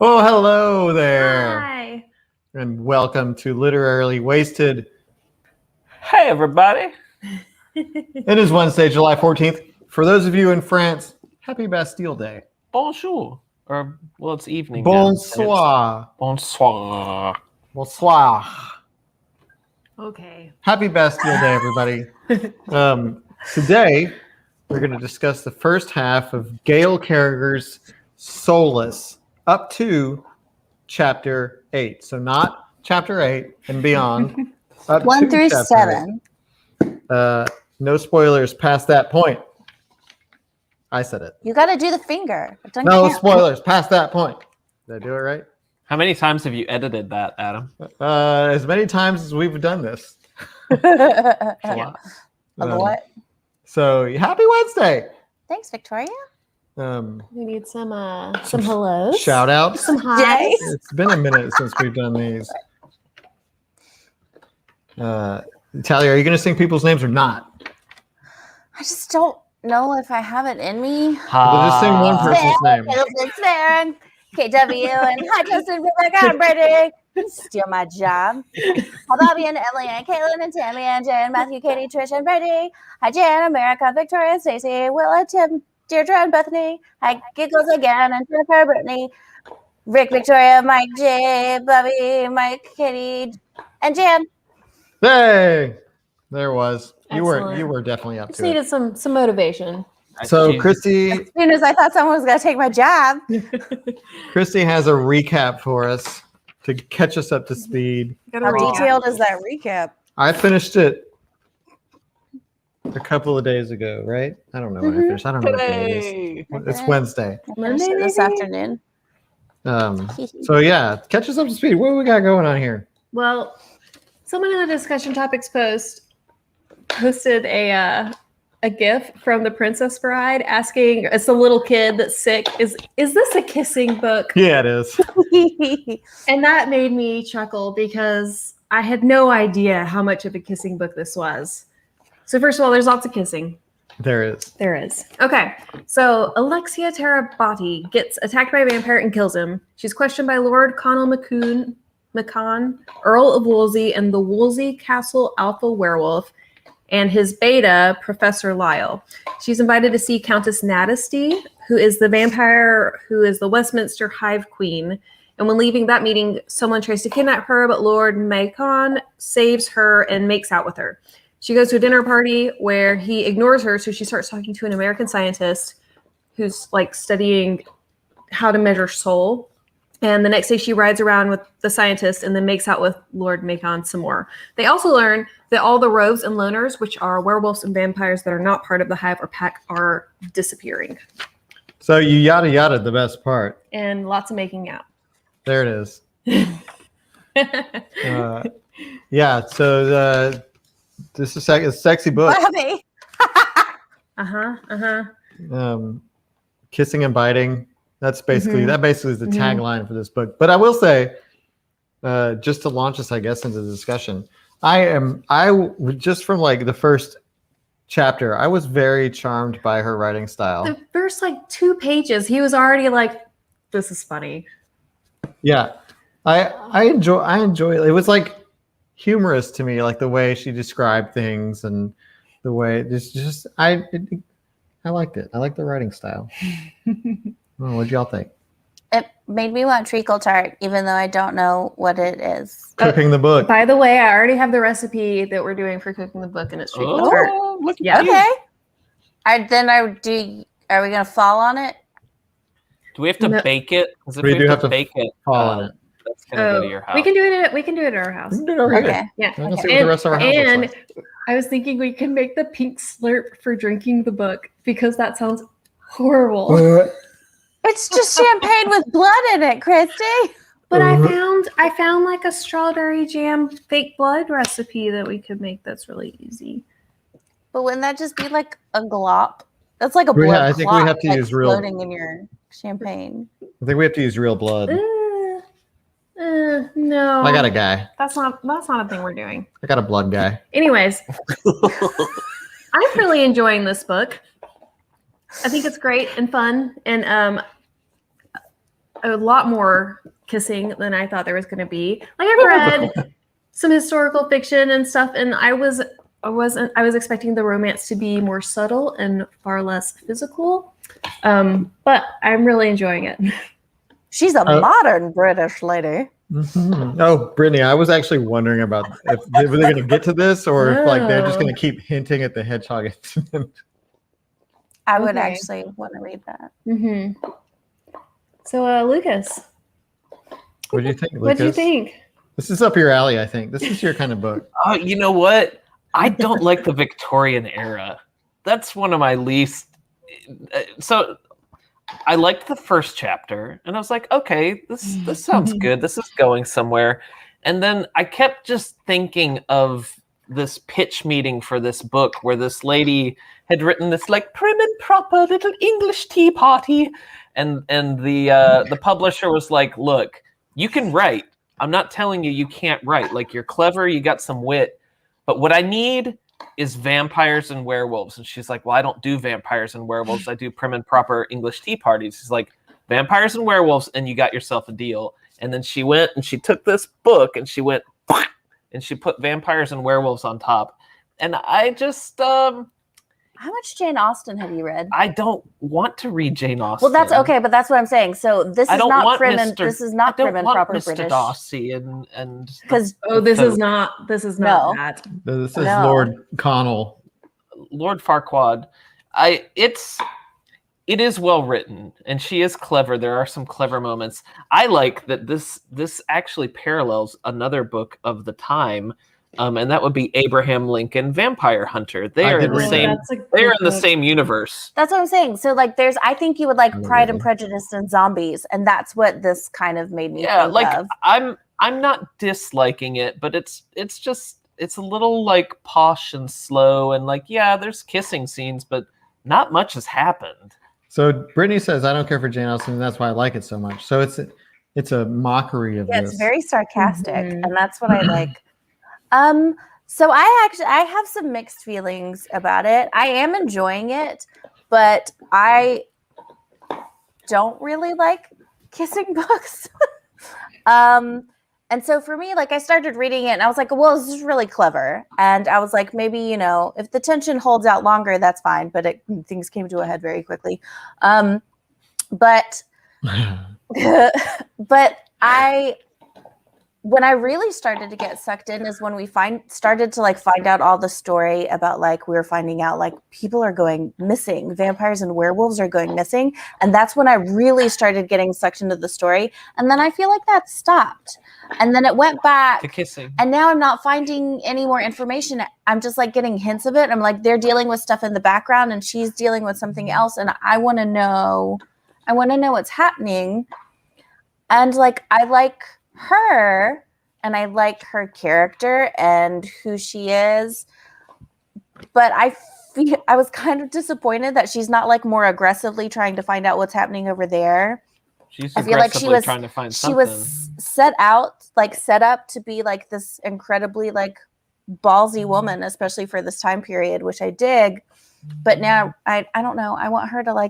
Oh, hello there. Hi. And welcome to Literarily Wasted. Hey, everybody. It is Wednesday, July 14th. For those of you in France, happy Bastille Day. Bonjour. Or, well, it's evening. Bonsoir. Bonsoir. Bonsoir. Okay. Happy Bastille Day, everybody. Today, we're going to discuss the first half of Gail Carriger's Soulless up to Chapter 8. So not Chapter 8 and beyond. Up 1 to through Chapter 7. 8. No spoilers past that point. I said it. You got to do the finger. It doesn't No count. spoilers past that point. Did I do it right? How many times have you edited that, Adam? As many times as we've done this. A lot. What? So happy Wednesday. Thanks, Victoria. We need some hellos. Shout outs. Some highs. Yay. It's been a minute since we've done these. Talia, are you going to sing people's names or not? I just don't know if I have it in me. We'll just sing one person's name. It's there. KW and hi, Justin, Rebecca, and Brady. Steal my job. Hi, Bobby and Emily and Caitlin and Tammy and Jen, Matthew, Katie, Trish, and Brady. Hi, Jan, America, Victoria, Stacy, Willa, Tim, Deirdre, and Bethany. Hi, Giggles again, and Jennifer, Brittany, Rick, Victoria, Mike, Jay, Bobby, Mike, Katie, and Jan. Hey, there was. You Excellent. were definitely up Just to it. needed some motivation. So Christy As soon as I thought someone was going to take my job. has a recap for us to catch us up to speed. How detailed is that recap? I finished it a couple of days ago, right? I don't know when I finished. I don't know what day it is. It's Wednesday. I finished it this afternoon. So yeah, catch us up to speed. What do we got going on here? Well, someone in the discussion topics post posted a GIF from The Princess Bride asking, it's a little kid that's sick, is this a kissing book? Yeah, it is. And that made me chuckle because I had no idea how much of a kissing book this was. So first of all, there's lots of kissing. There is. There is. Okay, so Alexia Terabati gets attacked by a vampire and kills him. She's questioned by Lord Connell McCann, Earl of Wolsey, and the Wolsey Castle Alpha Werewolf, and his beta, Professor Lyle. She's invited to see Countess Nadesty, who is the vampire who is the Westminster Hive Queen. And when leaving that meeting, someone tries to kidnap her, but Lord Macon saves her and makes out with her. She goes to a dinner party where he ignores her, so she starts talking to an American scientist who's like studying how to measure soul. And the next day she rides around with the scientist and then makes out with Lord Macon some more. They also learn that all the rogues and loners, which are werewolves and vampires that are not part of the hive or pack, are disappearing. So you yada yada the best part. And lots of making out. There it is. Yeah. So this is a sexy book. Bobby. Kissing and biting. That basically is the tagline for this book. But I will say, just to launch us, I guess, into the discussion, I just from like the first chapter, I was very charmed by her writing style. The first like 2 pages, he was already like, this is funny. Yeah. I enjoy it. It was like humorous to me, like the way she described things and the way I liked it. I like the writing style. Oh, what'd y'all think? It made me want treacle tart, even though I don't know what it is. Cooking the book. By the way, I already have the recipe that we're doing for cooking the book, and it's treacle tart. Look at Yeah. you. Okay. Are we going to fall on it? Do we have to No. bake it? 'Cause if We do have to bake it. fall on it. That's going to go to your house. We can do it at our house. We can do it over here. Okay. Yeah. I want to see what the rest of our house And looks like. I was thinking we can make the pink slurp for drinking the book because that sounds horrible. It's just champagne with blood in it, Christy. But I found like a strawberry jam fake blood recipe that we could make that's really easy. But wouldn't that just be like a glop? That's like a Yeah, blood I think we clot have to that's use real- floating in your champagne. I think we have to use real blood. No. I got a guy. That's not a thing we're doing. I got a blood guy. Anyways, I'm really enjoying this book. I think it's great and fun, and a lot more kissing than I thought there was going to be. Like I've read some historical fiction and stuff, and I was expecting the romance to be more subtle and far less physical. But I'm really enjoying it. She's a modern British lady. Mm-hmm. Oh, Brittany, I was actually wondering about if were they going to get to this or if like they're just going to keep hinting at the hedgehog incident. I would Okay. actually want to read that. Mm-hmm. So, Lucas, What do you think, Lucas? what do you think? This is up your alley, I think. This is your kind of book. Oh, you know what? I don't like the Victorian era. That's one of my least. So I liked the first chapter, and I was like, okay, this sounds good. This is going somewhere. And then I kept just thinking of this pitch meeting for this book where this lady had written this like prim and proper little English tea party, and the publisher was like, look, you can write. I'm not telling you can't write. Like, you're clever, you got some wit, but what I need is vampires and werewolves. And she's like, well, I don't do vampires and werewolves. I do prim and proper English tea parties. She's like, vampires and werewolves, and you got yourself a deal. And then she went and she took this book and she went and she put vampires and werewolves on top. And I just How much Jane Austen have you read? I don't want to read Jane Austen. Well, that's okay, but that's what I'm saying. So this I is don't not want prim and Mr. this is not I don't prim and want proper Mr. British. Darcy and Because This So- is not No. that. This is No. Lord Connell. Lord Farquaad. It is well written, and she is clever. There are some clever moments. I like that this actually parallels another book of the time, and that would be Abraham Lincoln Vampire Hunter. They I are did in the read same. that. They are in the same universe. that's what I'm saying. So like I think you would like Oh, Pride and really? Prejudice and Zombies, and that's what this kind of made me Yeah, think like of. I'm not disliking it, but it's a little like posh and slow, and like, yeah, there's kissing scenes, but not much has happened. So Brittany says, I don't care for Jane Austen, and that's why I like it so much. So it's a mockery of Yeah, this. it's very sarcastic, Mhm. and that's what I like. So I have some mixed feelings about it. I am enjoying it, but I don't really like kissing books. And so for me, like I started reading it and I was like, well, this is really clever. And I was like, maybe, if the tension holds out longer, that's fine. But things came to a head very quickly. But when I really started to get sucked in is when we started to find out all the story about we were finding out people are going missing, vampires and werewolves are going missing, and that's when I really started getting sucked into the story. And then I feel like that stopped, and then it went back To kissing. and now I'm not finding any more information. I'm just getting hints of it. I'm like, they're dealing with stuff in the background and she's dealing with something else, and I want to know what's happening. And I like her and I like her character and who she is, but I was kind of disappointed that she's not more aggressively trying to find out what's happening over there. She's I feel like she aggressively was trying to find she something. was set up to be this incredibly ballsy woman, especially for this time period, which I dig. But now I don't know, I want her to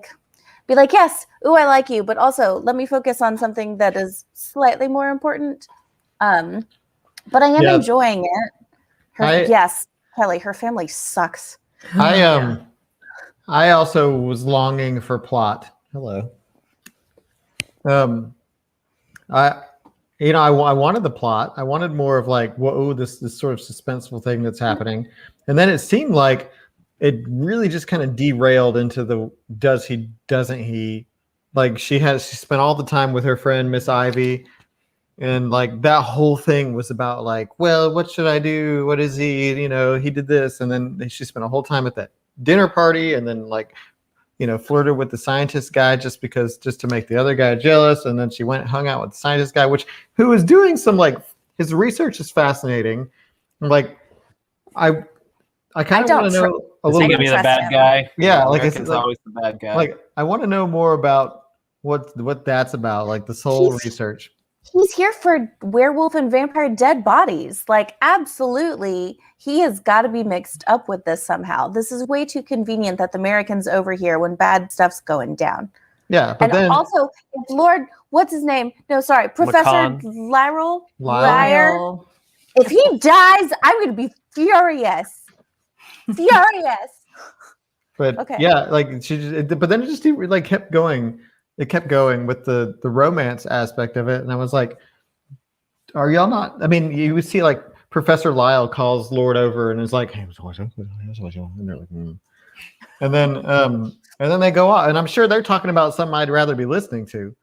be like, yes, ooh, I like you, but also let me focus on something that is slightly more important. But I am enjoying it. Yes, Kelly, her family sucks. I also was longing for plot. Hello. I wanted the plot. I wanted more of this sort of suspenseful thing that's happening. And then it seemed like it really just kind of derailed into the does he, doesn't he? She spent all the time with her friend Miss Ivy, and that whole thing was about well, what should I do? What is he? He did this, and then she spent a whole time at that dinner party, and then flirted with the scientist guy just to make the other guy jealous, and then she went and hung out with the scientist guy, who was doing some his research is fascinating. I kind of want to know a Is he little gonna bit. be the trust bad him. guy? Yeah, American's always the bad guy. I want to know more about what that's about, this whole research. He's here for werewolf and vampire dead bodies. Absolutely, he has got to be mixed up with this somehow. This is way too convenient that the Americans over here when bad stuff's going down. Yeah, but And then also, if Lord, what's his name? No, sorry, Professor Macon. Liar. If he dies, I'm going to be furious. Furious. But Okay. yeah, like she just, but then it just like kept going. It kept going with the romance aspect of it, and I was like, "Are y'all not?" I mean, you would see like Professor Lyle calls Lord over and is like, "Hey, and they're like, and then they go on, and I'm sure they're talking about something I'd rather be listening to.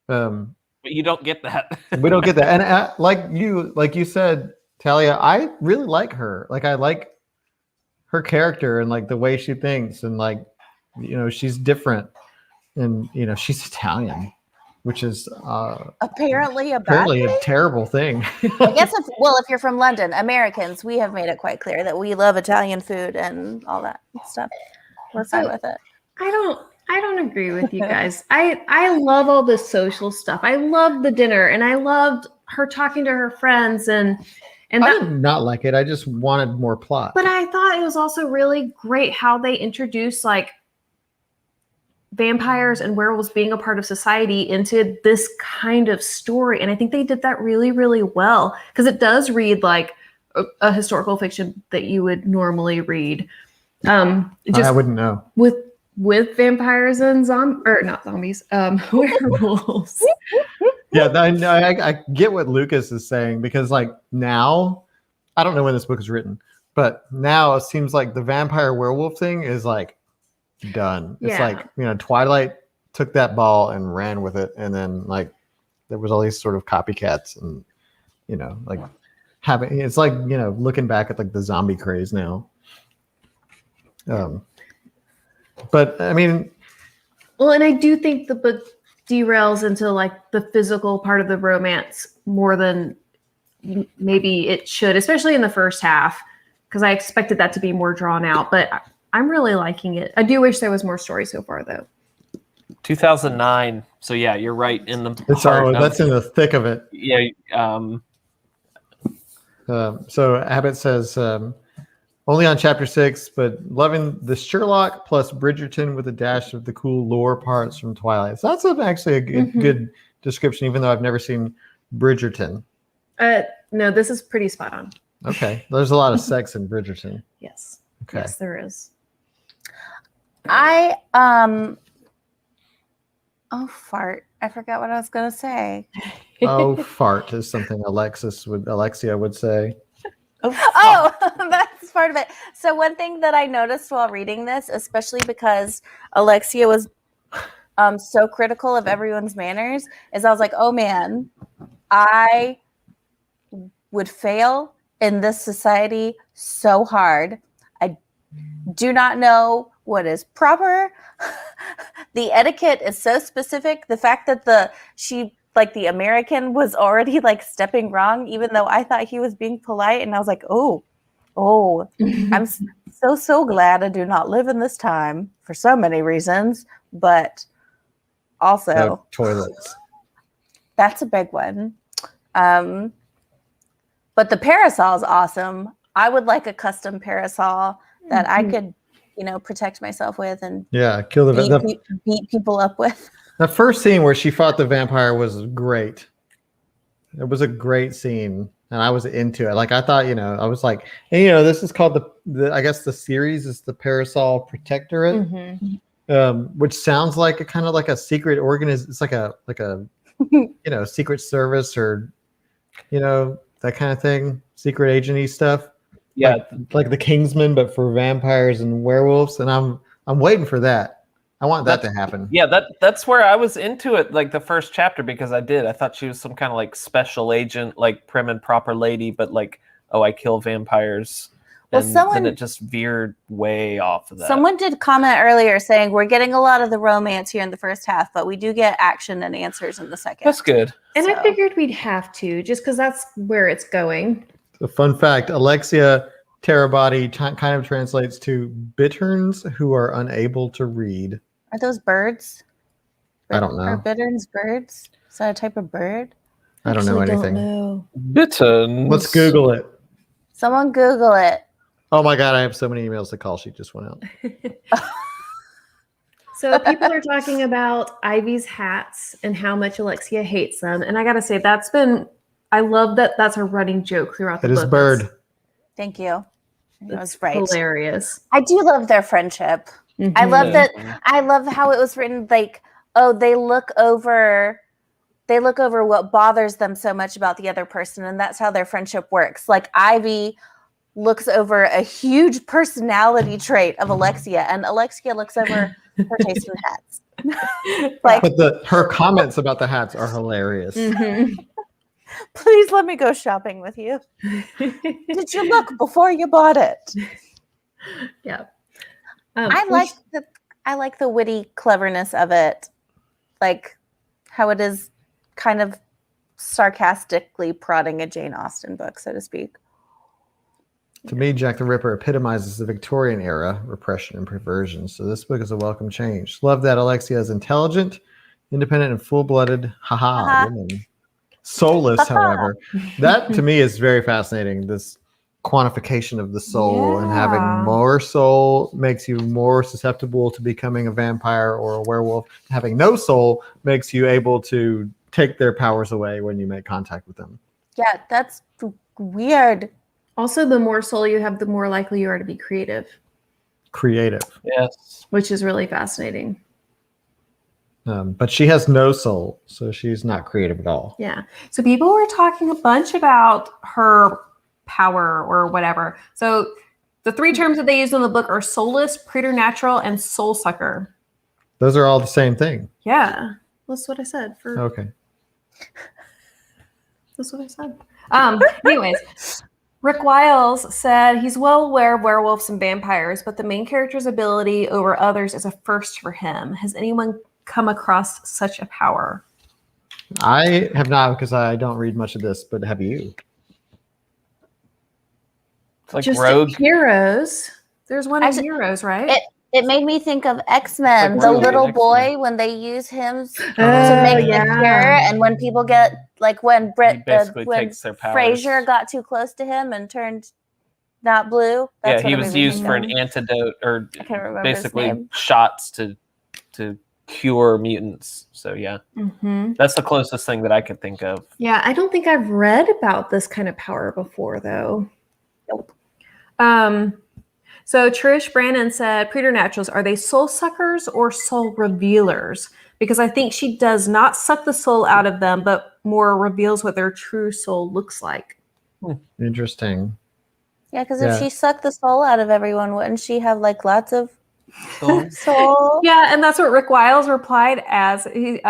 But you don't get that. We don't get that, and like you said, Talia, I really like her. Like I like her character and like the way she thinks, and like she's different, and she's Italian, which is Apparently a bad apparently a thing? terrible thing. I guess if you're from London, Americans, we have made it quite clear that we love Italian food and all that stuff. We're fine with it. I don't agree with you guys. I love all the social stuff. I love the dinner, and I loved her talking to her friends, and I that, did not like it. I just wanted more plot. but I thought it was also really great how they introduced like vampires and werewolves being a part of society into this kind of story, and I think they did that really, really well, because it does read like a historical fiction that you would normally read. Just I wouldn't know. with vampires and not zombies, werewolves. Yeah, I get what Lucas is saying, because like now, I don't know when this book is written, but now it seems like the vampire werewolf thing is like done. It's Yeah. like, Twilight took that ball and ran with it, and then like there was all these sort of copycats, and like having, it's like looking back at like the zombie craze now. But I mean, Well, and I do think the book derails into like the physical part of the romance more than maybe it should, especially in the first half, because I expected that to be more drawn out. But I'm really liking it. I do wish there was more story so far, though. 2009. So yeah, you're right in the that's in the thick of it. Yeah. So Abbott says, only on chapter 6, but loving the Sherlock plus Bridgerton with a dash of the cool lore parts from Twilight. So that's actually a good description, even though I've never seen Bridgerton. No, this is pretty spot on. Okay. There's a lot of sex in Bridgerton. Yes. Okay. Yes, there is. Oh, fart. I forgot what I was going to say. Oh, fart is something Alexia would say. Oh, that's part of it. So one thing that I noticed while reading this, especially because Alexia was so critical of everyone's manners, is I was like, oh man, I would fail in this society so hard. I do not know what is proper. The etiquette is so specific. The fact that the American was already like stepping wrong, even though I thought he was being polite. And I was like, oh, I'm so glad I do not live in this time for so many reasons. But also No toilets. That's a big one. But the parasol is awesome. I would like a custom parasol that I could, protect myself with and kill beat people up with. The first scene where she fought the vampire was great. It was a great scene, and I was into it. Like I thought, I was like, and, this is called the I guess the series is the Parasol Protectorate, which sounds like a kind of like a secret organism. It's like a secret service or that kind of thing, secret agency stuff. Yeah, like the Kingsman, but for vampires and werewolves. And I'm waiting for that. I want that to happen. Yeah, that's where I was into it, like the first chapter, because I thought she was some kind of like special agent, like prim and proper lady, but like, oh, I kill vampires. Well, and then it just veered way off of that. Someone did comment earlier saying we're getting a lot of the romance here in the first half, but we do get action and answers in the second. That's good. And I figured we'd have to, just because that's where it's going. A fun fact, Alexia Terabati kind of translates to bitterns who are unable to read. Are those birds? I don't know. Are bitterns birds? Is that a type of bird? I don't know anything. Bitterns. Let's Google it. Someone Google it. Oh my God, I have so many emails. The call sheet just went out. So people are talking about Ivy's hats and how much Alexia hates them. And I got to say, I love that that's a running joke throughout the It book. is Bird. Thank you. That was It's right. hilarious. I do love their friendship. I Mhm. love that. I love how it was written. Like, oh, they look over what bothers them so much about the other person, and that's how their friendship works. Like Ivy looks over a huge personality trait of Alexia, and Alexia looks over her taste in hats. Like, But her comments about the hats are hilarious. Mhm. please let me go shopping with you. Did you look before you bought it? Yeah. I like the witty cleverness of it, like how it is kind of sarcastically prodding a Jane Austen book, so to speak. To me, Jack the Ripper epitomizes the Victorian era repression and perversion. So this book is a welcome change. Love that Alexia is intelligent, independent, and full-blooded. Haha. Woman. Soulless, however, that to me is very fascinating. This quantification of the soul and having Yeah. more soul makes you more susceptible to becoming a vampire or a werewolf. Having no soul makes you able to take their powers away when you make contact with them. Yeah, that's weird. Also, the more soul you have, the more likely you are to be creative, Creative. Yes. which is really fascinating. But she has no soul, so she's not creative at all. Yeah. So people were talking a bunch about her power or whatever. So the three terms that they use in the book are soulless, preternatural, and soul sucker. Those are all the same thing. Yeah. That's what I said. Okay. That's what I said. Anyways, Rick Wiles said he's well aware of werewolves and vampires, but the main character's ability over others is a first for him. Has anyone come across such a power? I have not, because I don't read much of this, but have you? It's like Just Rogue. Heroes. There's one in Actually, Heroes, right? It made me think of X-Men, Like the Rogue in little X-Men. boy, when they use him to Oh, make yeah. the cure, and when people get, like when He basically when takes their powers. Frazier got too close to him and turned not blue. That's Yeah, he what it was made me used think for of. an antidote or I can't remember his basically name. shots to cure mutants. So yeah, Mm-hmm. that's the closest thing that I could think of. Yeah, I don't think I've read about this kind of power before, though. Nope. So Trish Brannon said, preternaturals, are they soul suckers or soul revealers? Because I think she does not suck the soul out of them, but more reveals what their true soul looks like. Interesting. Yeah, because Yeah. if she sucked the soul out of everyone, wouldn't she have like lots of So, soul? Yeah, and that's what Rick Wiles replied as. He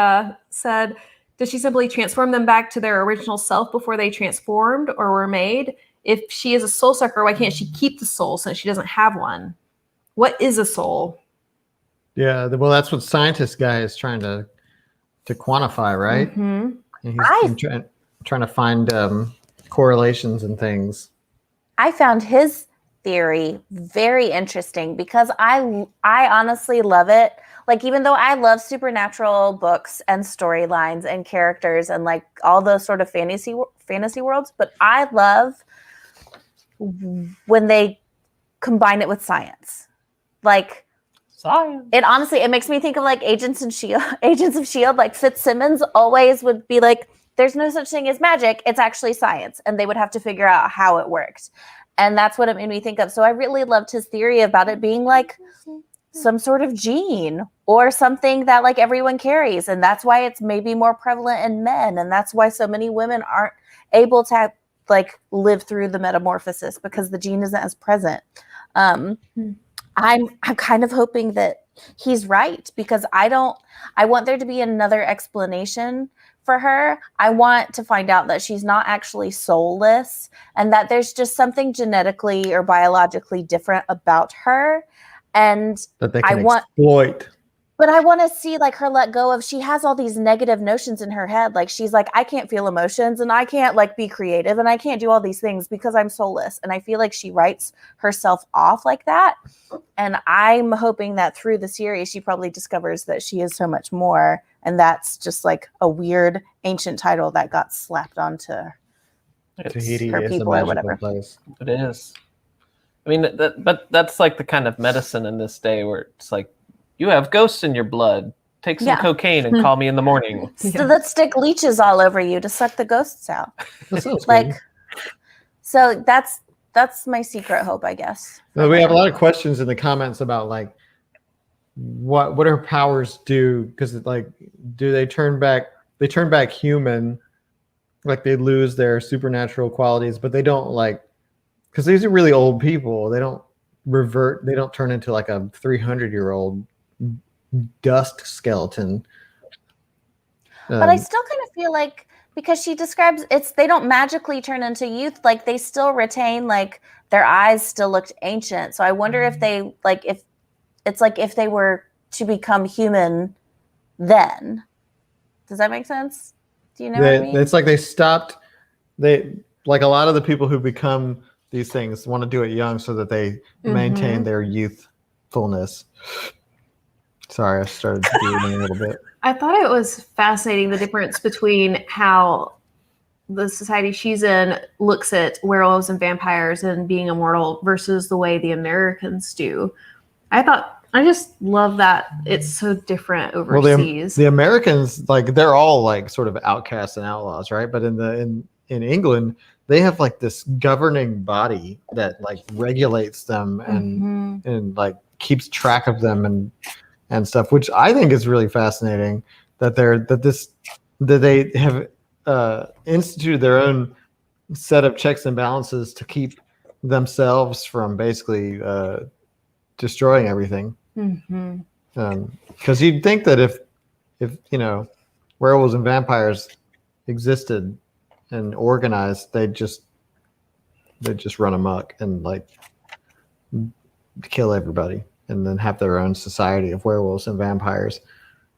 said, does she simply transform them back to their original self before they transformed or were made? If she is a soul sucker, why can't she keep the soul since she doesn't have one? What is a soul? Yeah, well, that's what scientist guy is trying to quantify, right? Mhm. And he's trying to find correlations and things. I found his theory very interesting because I honestly love it. Like, even though I love supernatural books and storylines and characters and like all those sort of fantasy worlds, but I love when they combine it with science. Like, science. it makes me think of like Agents of S.H.I.E.L.D. Like Fitzsimmons always would be like, there's no such thing as magic, it's actually science, and they would have to figure out how it worked. And that's what it made me think of. So I really loved his theory about it being like some sort of gene or something that like everyone carries, and that's why it's maybe more prevalent in men, and that's why so many women aren't able to like live through the metamorphosis because the gene isn't as present. I'm kind of hoping that he's right, because I want there to be another explanation for her. I want to find out that she's not actually soulless and that there's just something genetically or biologically different about her, and That they can exploit. but I want to see like her let go of, she has all these negative notions in her head. Like she's like, I can't feel emotions and I can't like be creative and I can't do all these things because I'm soulless. And I feel like she writes herself off like that. And I'm hoping that through the series, she probably discovers that she is so much more. And that's just like a weird ancient title that got slapped onto Tahiti her is a people or magical whatever. place. It is. I mean, but that's like the kind of medicine in this day where it's like You have ghosts in your blood. Take some Yeah. cocaine and call me in the morning. So let's stick leeches all over you to suck the ghosts out. That sounds Like, good. so that's my secret hope, I guess. Well, we have a lot of questions in the comments about like what her powers do, because like do they turn back human, like they lose their supernatural qualities, but they don't, like, because these are really old people, they don't turn into like a 300-year-old dust skeleton. But I still kind of feel like, because she describes they don't magically turn into youth, like they still retain, like their eyes still looked ancient. So I wonder if they if it's like if they were to become human then. Does that make sense? Do you know what I mean? It's like they stopped, like a lot of the people who become these things want to do it young so that they maintain their youthfulness. Sorry, I started doing a little bit. I thought it was fascinating, the difference between how the society she's in looks at werewolves and vampires and being immortal versus the way the Americans do. I just love that it's so different overseas. Well, the Americans, like, they're all like sort of outcasts and outlaws, right? But in England, they have like this governing body that like regulates them and like keeps track of them and stuff, which I think is really fascinating. That they have instituted their own set of checks and balances to keep themselves from basically destroying everything. Because you'd think that if werewolves and vampires existed and organized, they'd just run amok and like kill everybody, and then have their own society of werewolves and vampires,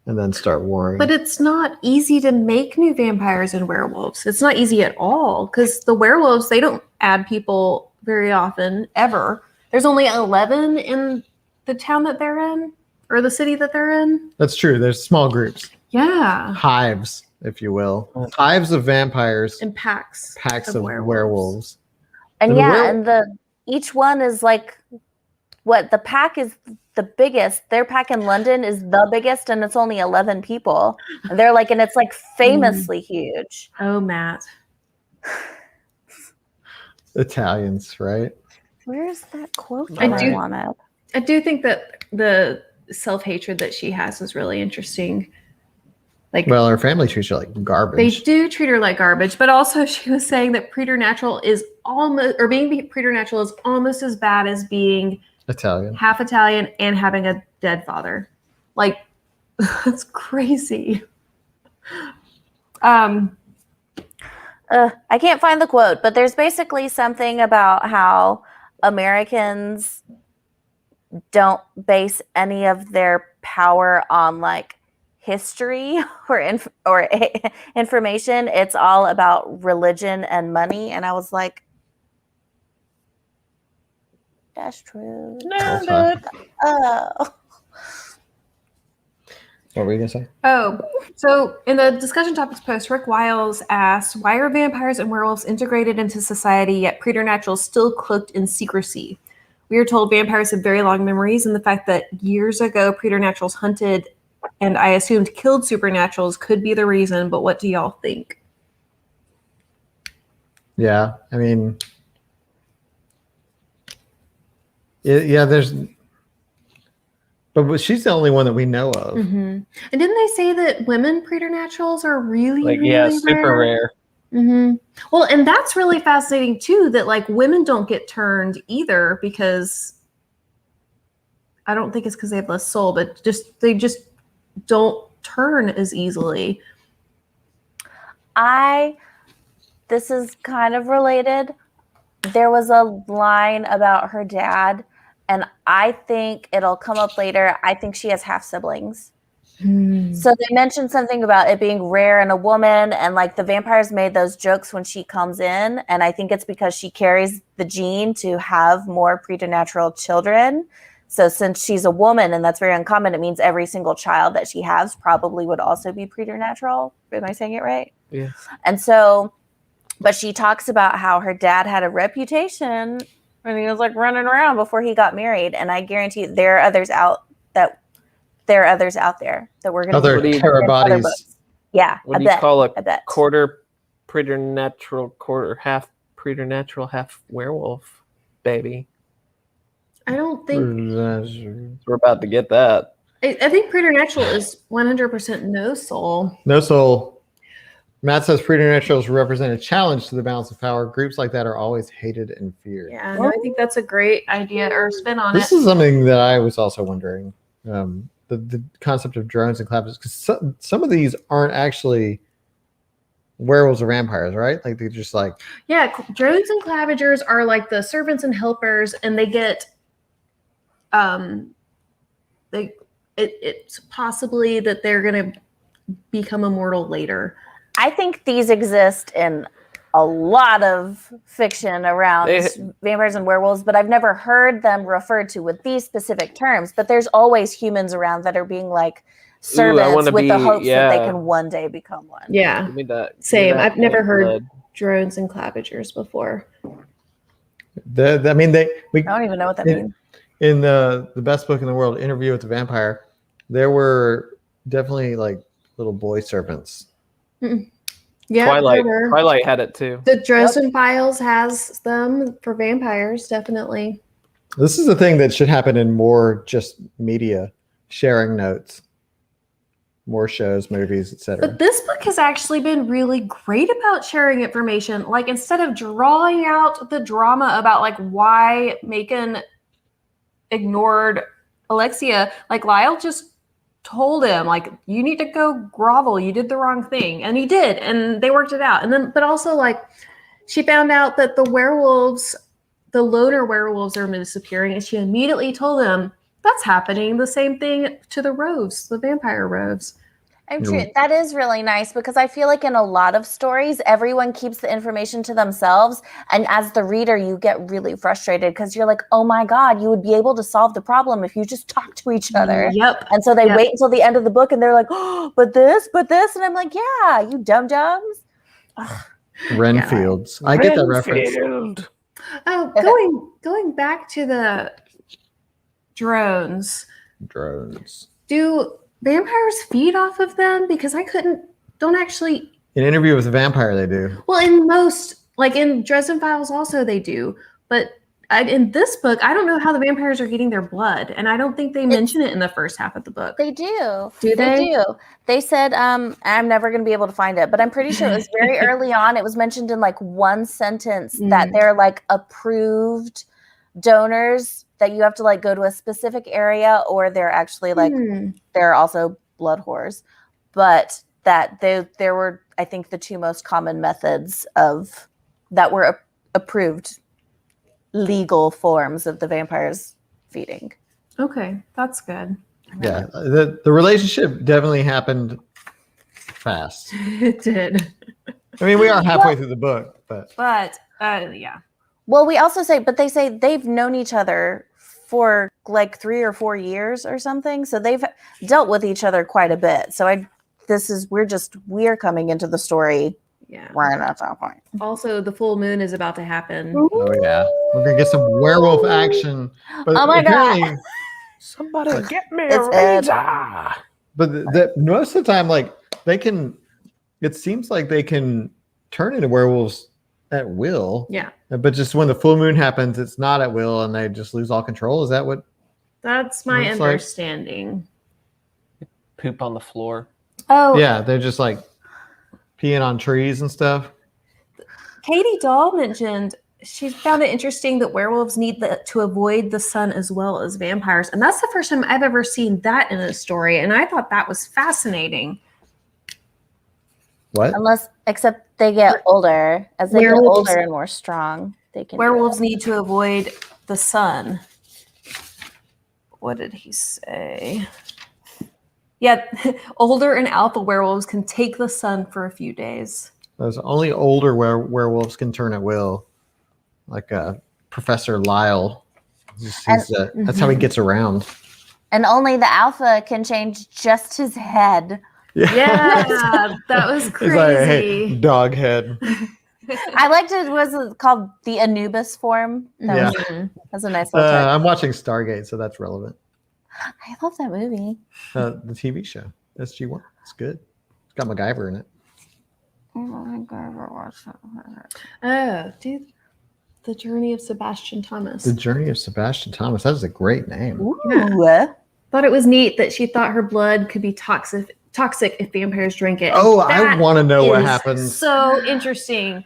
and then start warring. But it's not easy to make new vampires and werewolves. It's not easy at all, because the werewolves, they don't add people very often, ever. There's only 11 in the town that they're in, or the city that they're in. That's true. There's small groups. Yeah. Hives, if you will. Hives of vampires. And packs of werewolves. And each one is like, what, the pack is the biggest. Their pack in London is the biggest, and it's only 11 people. And they're like, and it's like famously huge. Oh, Matt. Italians, right? Where's that quote that I wanted? I do think that the self-hatred that she has is really interesting. Like, well, her family treats her like garbage. They do treat her like garbage, but also she was saying that preternatural is being preternatural is almost as bad as being Italian, half Italian, and having a dead father. Like, that's crazy. I can't find the quote, but there's basically something about how Americans don't base any of their power on like history or information. It's all about religion and money. And I was like, that's true. No, Oh. What were you gonna say? Oh, so in the discussion topics post, Rick Wiles asked, why are vampires and werewolves integrated into society, yet preternatural still cloaked in secrecy? We are told vampires have very long memories, and the fact that years ago preternaturals hunted and I assumed killed supernaturals could be the reason, but what do y'all think? Yeah, I mean, there's, but she's the only one that we know of. And didn't they say that women preternaturals are really, super rare? Well, and that's really fascinating too, that like women don't get turned either, because I don't think it's because they have less soul, but they just don't turn as easily. This is kind of related. There was a line about her dad, and I think it'll come up later. I think she has half siblings. So they mentioned something about it being rare in a woman, and like the vampires made those jokes when she comes in, and I think it's because she carries the gene to have more preternatural children. So since she's a woman and that's very uncommon, it means every single child that she has probably would also be preternatural. Am I saying it right? Yeah. And so, but she talks about how her dad had a reputation when he was like running around before he got married. And I guarantee you there are others out that there are others out there that we're going to Other What do you- terra bodies. Yeah, What I do you bet. call I bet. quarter preternatural, half preternatural, half werewolf baby? I don't think. We're about to get that. I think preternatural is 100% no soul. No soul. Matt says preternaturals represent a challenge to the balance of power. Groups like that are always hated and feared. Yeah, no, I think that's a great idea or spin on This it. is something that I was also wondering. The concept of drones and clappers, because some of these aren't actually werewolves or vampires, right? Like they're just like Yeah, drones and clavigers are like the servants and helpers, and they get it's possibly that they're gonna become immortal later. I think these exist in a lot of fiction around vampires and werewolves, but I've never heard them referred to with these specific terms. But there's always humans around that are being like servants with the hopes that they can one day become one. Yeah, Give me that. same. I've never heard blood. drones and clavigers before. I don't even know what that means. In the best book in the world, Interview with the Vampire, there were definitely like little boy servants. Yeah, Twilight had it too. The Dresden Files has them for vampires, definitely. This is the thing that should happen in more just media, sharing notes, more shows, movies, etc. But this book has actually been really great about sharing information. Like instead of drawing out the drama about like why Macon ignored Alexia, like Lyle just told him like you need to go grovel, you did the wrong thing, and he did, and they worked it out. And then but also like she found out that the loner werewolves are disappearing, and she immediately told him that's happening, the same thing to the roves, the vampire roves. I'm true. That is really nice because I feel like in a lot of stories, everyone keeps the information to themselves. And as the reader, you get really frustrated because you're like, oh my God, you would be able to solve the problem if you just talk to each other. Yep. And so they wait until the end of the book and they're like, oh, but this. And I'm like, yeah, you dum-dums. Renfields. I get that reference. Oh, going back to the drones. Do vampires feed off of them? Because don't actually. In Interview with a Vampire, they do. Well, in most, like in Dresden Files also they do. But in this book, I don't know how the vampires are getting their blood. And I don't think they mention it in the first half of the book. They do. Do they? They do. They said, I'm never going to be able to find it, but I'm pretty sure it was very early on. It was mentioned in like one sentence that they're like approved donors, that you have to like go to a specific area, or they're actually like they're also blood whores, but that there were, I think, the two most common methods of that were approved legal forms of the vampires feeding. Okay, that's good. Yeah, the relationship definitely happened fast. It did. I mean, we are halfway through the book, but yeah. Well, they say they've known each other for like 3 or 4 years or something. So they've dealt with each other quite a bit. So we're coming into the story. Yeah. Right at that point. Also, the full moon is about to happen. Oh yeah, we're gonna get some werewolf action. But oh my God. Somebody get me a razor. But most of the time, like it seems like they can turn into werewolves at will. Yeah. But just when the full moon happens, it's not at will, and they just lose all control. Is that what? That's my understanding. Poop on the floor. Oh yeah, they're just like peeing on trees and stuff. Katie Dahl mentioned she found it interesting that werewolves need to avoid the sun as well as vampires, and that's the first time I've ever seen that in a story, and I thought that was fascinating. What? Except they get older. As they get older and more strong, they can. Werewolves need to avoid the sun. What did he say? Yeah, older and alpha werewolves can take the sun for a few days. Those only older werewolves can turn at will, like Professor Lyle. That's how he gets around. And only the alpha can change just his head. Yeah, that was crazy. Like, hey, dog head. I liked it. Was called the Anubis form? That's a nice little term. I'm watching Stargate, so that's relevant. I love that movie. The TV show SG1. It's good. It's got MacGyver in it. I don't think I ever watched that. Oh, dude. The Journey of Sebastian Thomas. The Journey of Sebastian Thomas. That is a great name. Ooh. Thought it was neat that she thought her blood could be toxic if vampires drink it. Oh, I That want to know what is happens. So interesting.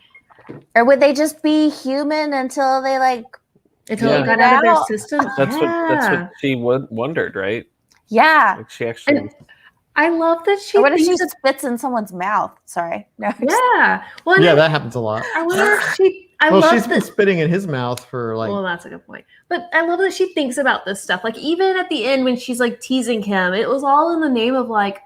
Or would they just be human until they like? Until Yeah. it got out of their Out. system. That's what she wondered, right? Yeah. Like she actually. And I love that she. Or what if she thinks of- spits in someone's mouth? Sorry. No. Yeah. Well, Yeah, that happens a lot. I wonder if she. I Well, love she's been that. spitting in his mouth for like. Well, that's a good point. But I love that she thinks about this stuff. Like even at the end when she's like teasing him, it was all in the name of like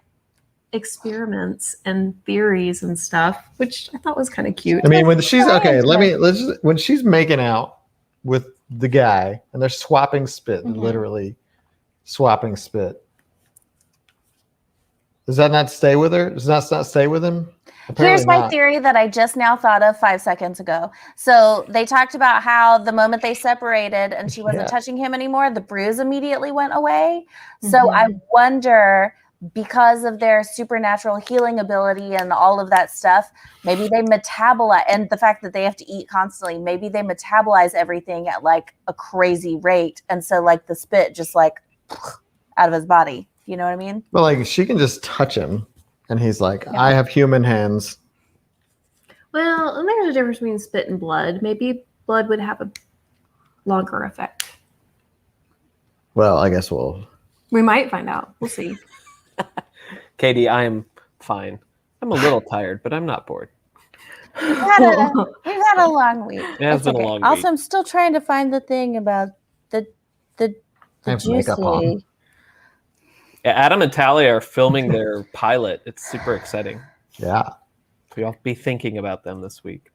experiments and theories and stuff, which I thought was kind of cute. I mean, when she's okay, Science. let's just, when she's making out with the guy and they're swapping spit, Mhm. literally swapping spit. Does that not stay with her? Does that not stay with him? Here's Apparently my not. theory that I just now thought of 5 seconds ago. So they talked about how the moment they separated and she wasn't Yeah. touching him anymore, the bruise immediately went away. So Mhm. I wonder, because of their supernatural healing ability and all of that stuff, maybe they metabolize, and the fact that they have to eat constantly, maybe they metabolize everything at like a crazy rate. And so like the spit just like out of his body. You know what I mean? But like she can just touch him and he's like, Yeah. I have human hands. Well, and there's a difference between spit and blood. Maybe blood would have a longer effect. Well, I guess we'll. We might find out. We'll see. Katie, I am fine. I'm a little tired, but I'm not bored. We've had a long week. Yeah, it's It's been a okay. long Also, week. I'm still trying to find the thing about the I have makeup on. juicy. Yeah, Adam and Talia are filming their pilot. It's super exciting. Yeah. So you'll be thinking about them this week.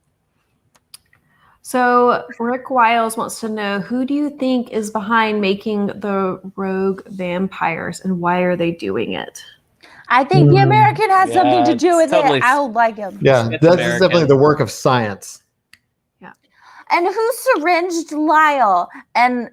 So Rick Wiles wants to know, who do you think is behind making the rogue vampires and why are they doing it? I think the American has Yeah, something to do it's with totally- it. I don't like him. Yeah. It's That's American. definitely the work of science. And who syringed Lyle? And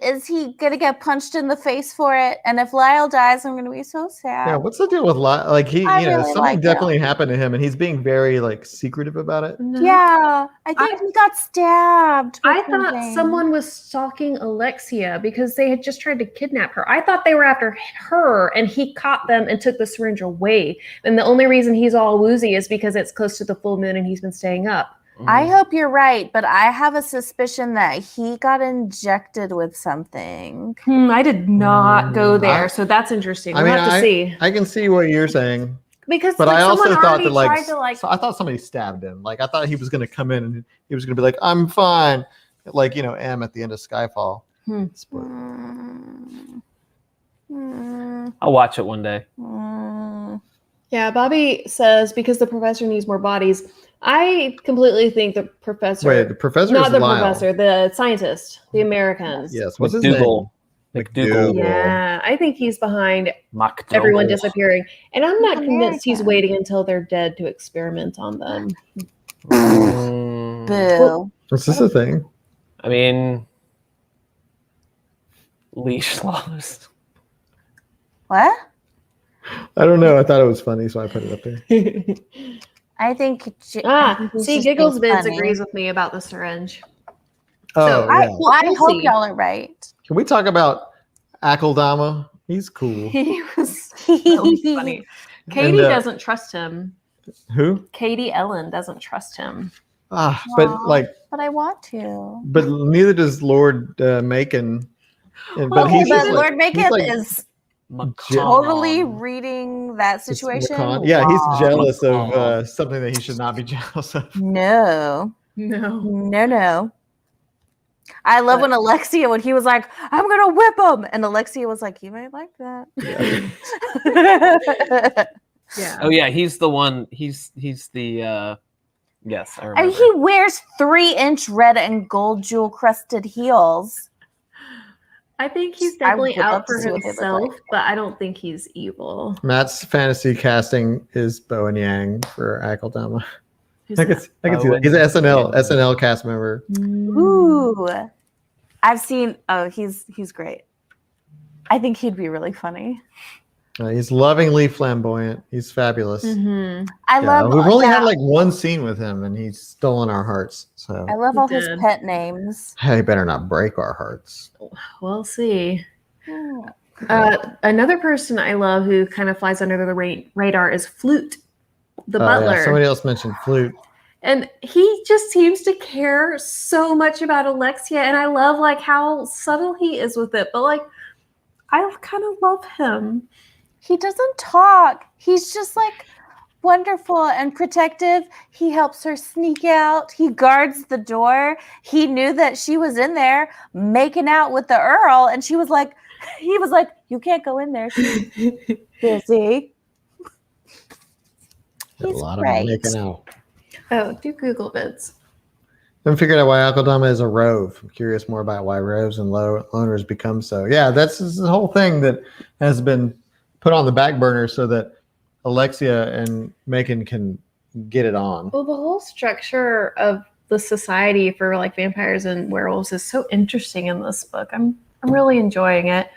is he gonna get punched in the face for it? And if Lyle dies, I'm gonna be so sad. Yeah. What's the deal with like he, I you know, really something like definitely happened to him and he's being very like secretive about it. Yeah, I think he got stabbed. I with thought something. someone was stalking Alexia because they had just tried to kidnap her. I thought they were after her and he caught them and took the syringe away. And the only reason he's all woozy is because it's close to the full moon and he's been staying up. I hope you're right, but I have a suspicion that he got injected with something. I did not go there, I- so that's interesting. I We'll mean, have to see. I can see what you're saying, Because but like, I also someone thought already that like, tried to like so I thought somebody stabbed him. Like I thought he was going to come in and he was going to be like, I'm fine. Like, you know, M at the end of Skyfall. Spoiler. Mm. Mm. I'll watch it one day. Mm. Yeah, Bobby says because the professor needs more bodies. I completely think the professor, Wait, the professor not is the Lyle. professor, the scientist, the American. Yes. What's his name? McDougal. McDougal. Yeah, I think he's behind McDougal. everyone disappearing. And I'm not He's convinced he's American. waiting until they're dead to experiment on them. Mm, Boo. Is this a thing? I mean, leash laws. What? I don't know. I thought it was funny, so I put it up there. I think. I think he's See, just Giggles being Bits funny. agrees with me about the syringe. Oh, I, yeah. well, I We'll hope see. y'all are right. Can we talk about Akeldama? He's cool. He was really funny. Katie And, doesn't trust him. Who? Katie Ellen doesn't trust him. But Aw. like, But I want to. but neither does Lord Macon. And, Well, but he's but just like, Lord he's Macon like is Macron. totally reading that it's situation. Macron. Yeah, he's wrong. jealous of Macron. something that he should not be jealous of. No. No. No. I love when Alexia, when he was like, I'm going to whip him. And Alexia was like, you might like that. Yeah. Oh yeah, he's the one. He's the. Yes, I remember. And he wears 3-inch red and gold jewel crusted heels. I think he's I definitely would love out to for see what they look himself, like. but I don't think he's evil. Matt's fantasy casting is Bo and Yang for Akeldama. Who's I can that? see that. He's an SNL cast member. Ooh. I've seen, he's great. I think he'd be really funny. He's lovingly flamboyant. He's fabulous. Mm-hmm. I love. We've only had yeah, like one scene with him, and he's stolen our hearts. So I love all his Did. pet names. he better not break our hearts. We'll see. Hmm. Another person I love who kind of flies under the radar is Flute, the Oh, butler. yeah. Somebody else mentioned Flute. And he just seems to care so much about Alexia, and I love like how subtle he is with it. But like, I kind of love him. He doesn't talk. He's just like wonderful and protective. He helps her sneak out. He guards the door. He knew that she was in there making out with the Earl, and he was like, "You can't go in there. She's busy." A He's lot great. of making out. Oh, do Google vids. I haven't figured out why Uncle Dama is a rove. I'm curious more about why roves and loners become so. Yeah, that's the whole thing that has been put on the back burner so that Alexia and Macon can get it on. Well, the whole structure of the society for like vampires and werewolves is so interesting in this book. I'm really enjoying it.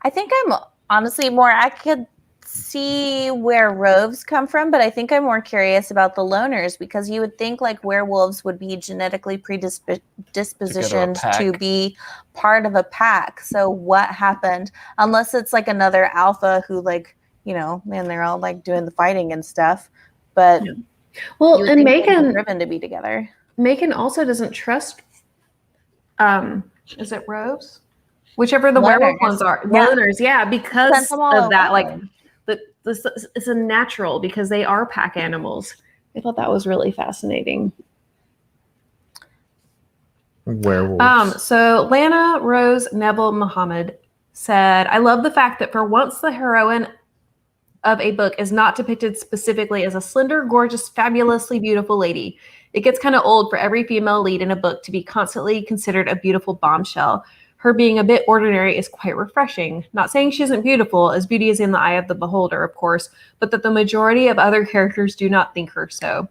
I think I'm honestly I could see where roves come from, but I think I'm more curious about the loners, because you would think like werewolves would be genetically predispositioned to be part of a pack. So what happened? Unless it's like another alpha who like, man, they're all like doing the fighting and stuff. But Yeah. Well, and Macon driven to be together. Macon also doesn't trust is it roves? Whichever the Loners. werewolf ones are. Yeah. Loners, yeah, because Sends them all of that. away. Like it's a natural because they are pack animals. I thought that was really fascinating. Werewolves. So Lana Rose Neville Muhammad said, I love the fact that for once the heroine of a book is not depicted specifically as a slender, gorgeous, fabulously beautiful lady. It gets kind of old for every female lead in a book to be constantly considered a beautiful bombshell. Her being a bit ordinary is quite refreshing. Not saying she isn't beautiful, as beauty is in the eye of the beholder, of course, but that the majority of other characters do not think her so.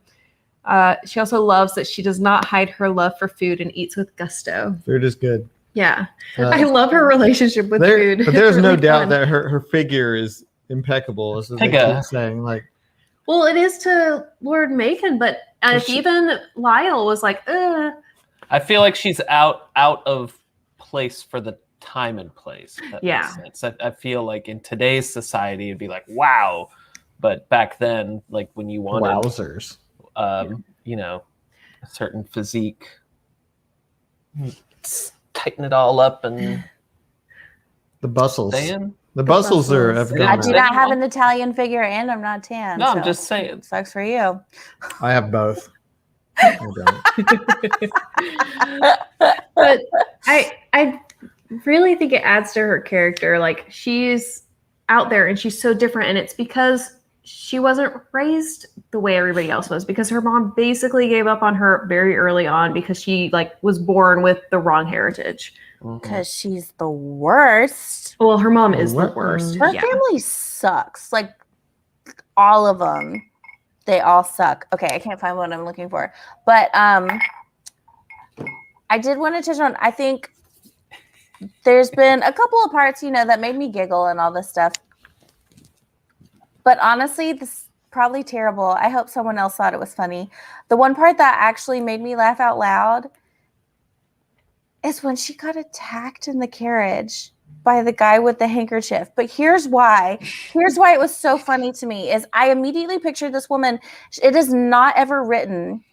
She also loves that she does not hide her love for food and eats with gusto. Food is good. Yeah. I love her relationship with food. But there's It's no really doubt fun. that her figure is impeccable, as they keep saying. Like, well, it is to Lord Macon, but even Lyle was like, ugh. I feel like she's out of place for the time and place. That makes sense. I feel like in today's society it'd be like, wow, but back then, like when you wanted wowzers, a certain physique, tighten it all up and the bustles. Staying. The bustles have gone I out. do not have an Italian figure, and I'm not tan. No, I'm just saying. Sucks for you. I have both. I don't. But I really think it adds to her character. Like, she's out there and she's so different, and it's because she wasn't raised the way everybody else was, because her mom basically gave up on her very early on because she like was born with the wrong heritage. Because she's the worst. Well, her mom is the worst. Her family sucks. Like, all of them. They all suck. Okay, I can't find what I'm looking for. But I did want to touch on, I think there's been a couple of parts, that made me giggle and all this stuff. But honestly, this is probably terrible. I hope someone else thought it was funny. The one part that actually made me laugh out loud is when she got attacked in the carriage by the guy with the handkerchief. But here's why it was so funny to me is I immediately pictured this woman. It is not ever written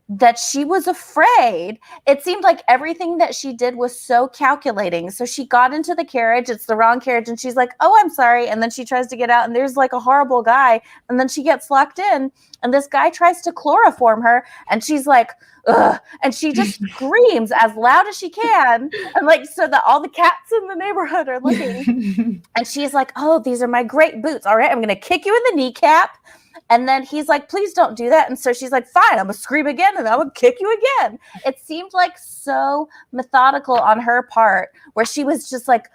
that she was afraid. It seemed like everything that she did was so calculating. So she got into the carriage, it's the wrong carriage, and she's like, oh, I'm sorry. And then she tries to get out, and there's like a horrible guy, and then she gets locked in, and this guy tries to chloroform her, and she's like, ugh, and she just screams as loud as she can, and like so that all the cats in the neighborhood are looking. And she's like, oh, these are my great boots. All right, I'm going to kick you in the kneecap. And then he's like, please don't do that. And so she's like, fine, I'm going to scream again and I'm going to kick you again. It seemed like so methodical on her part, where she was just like,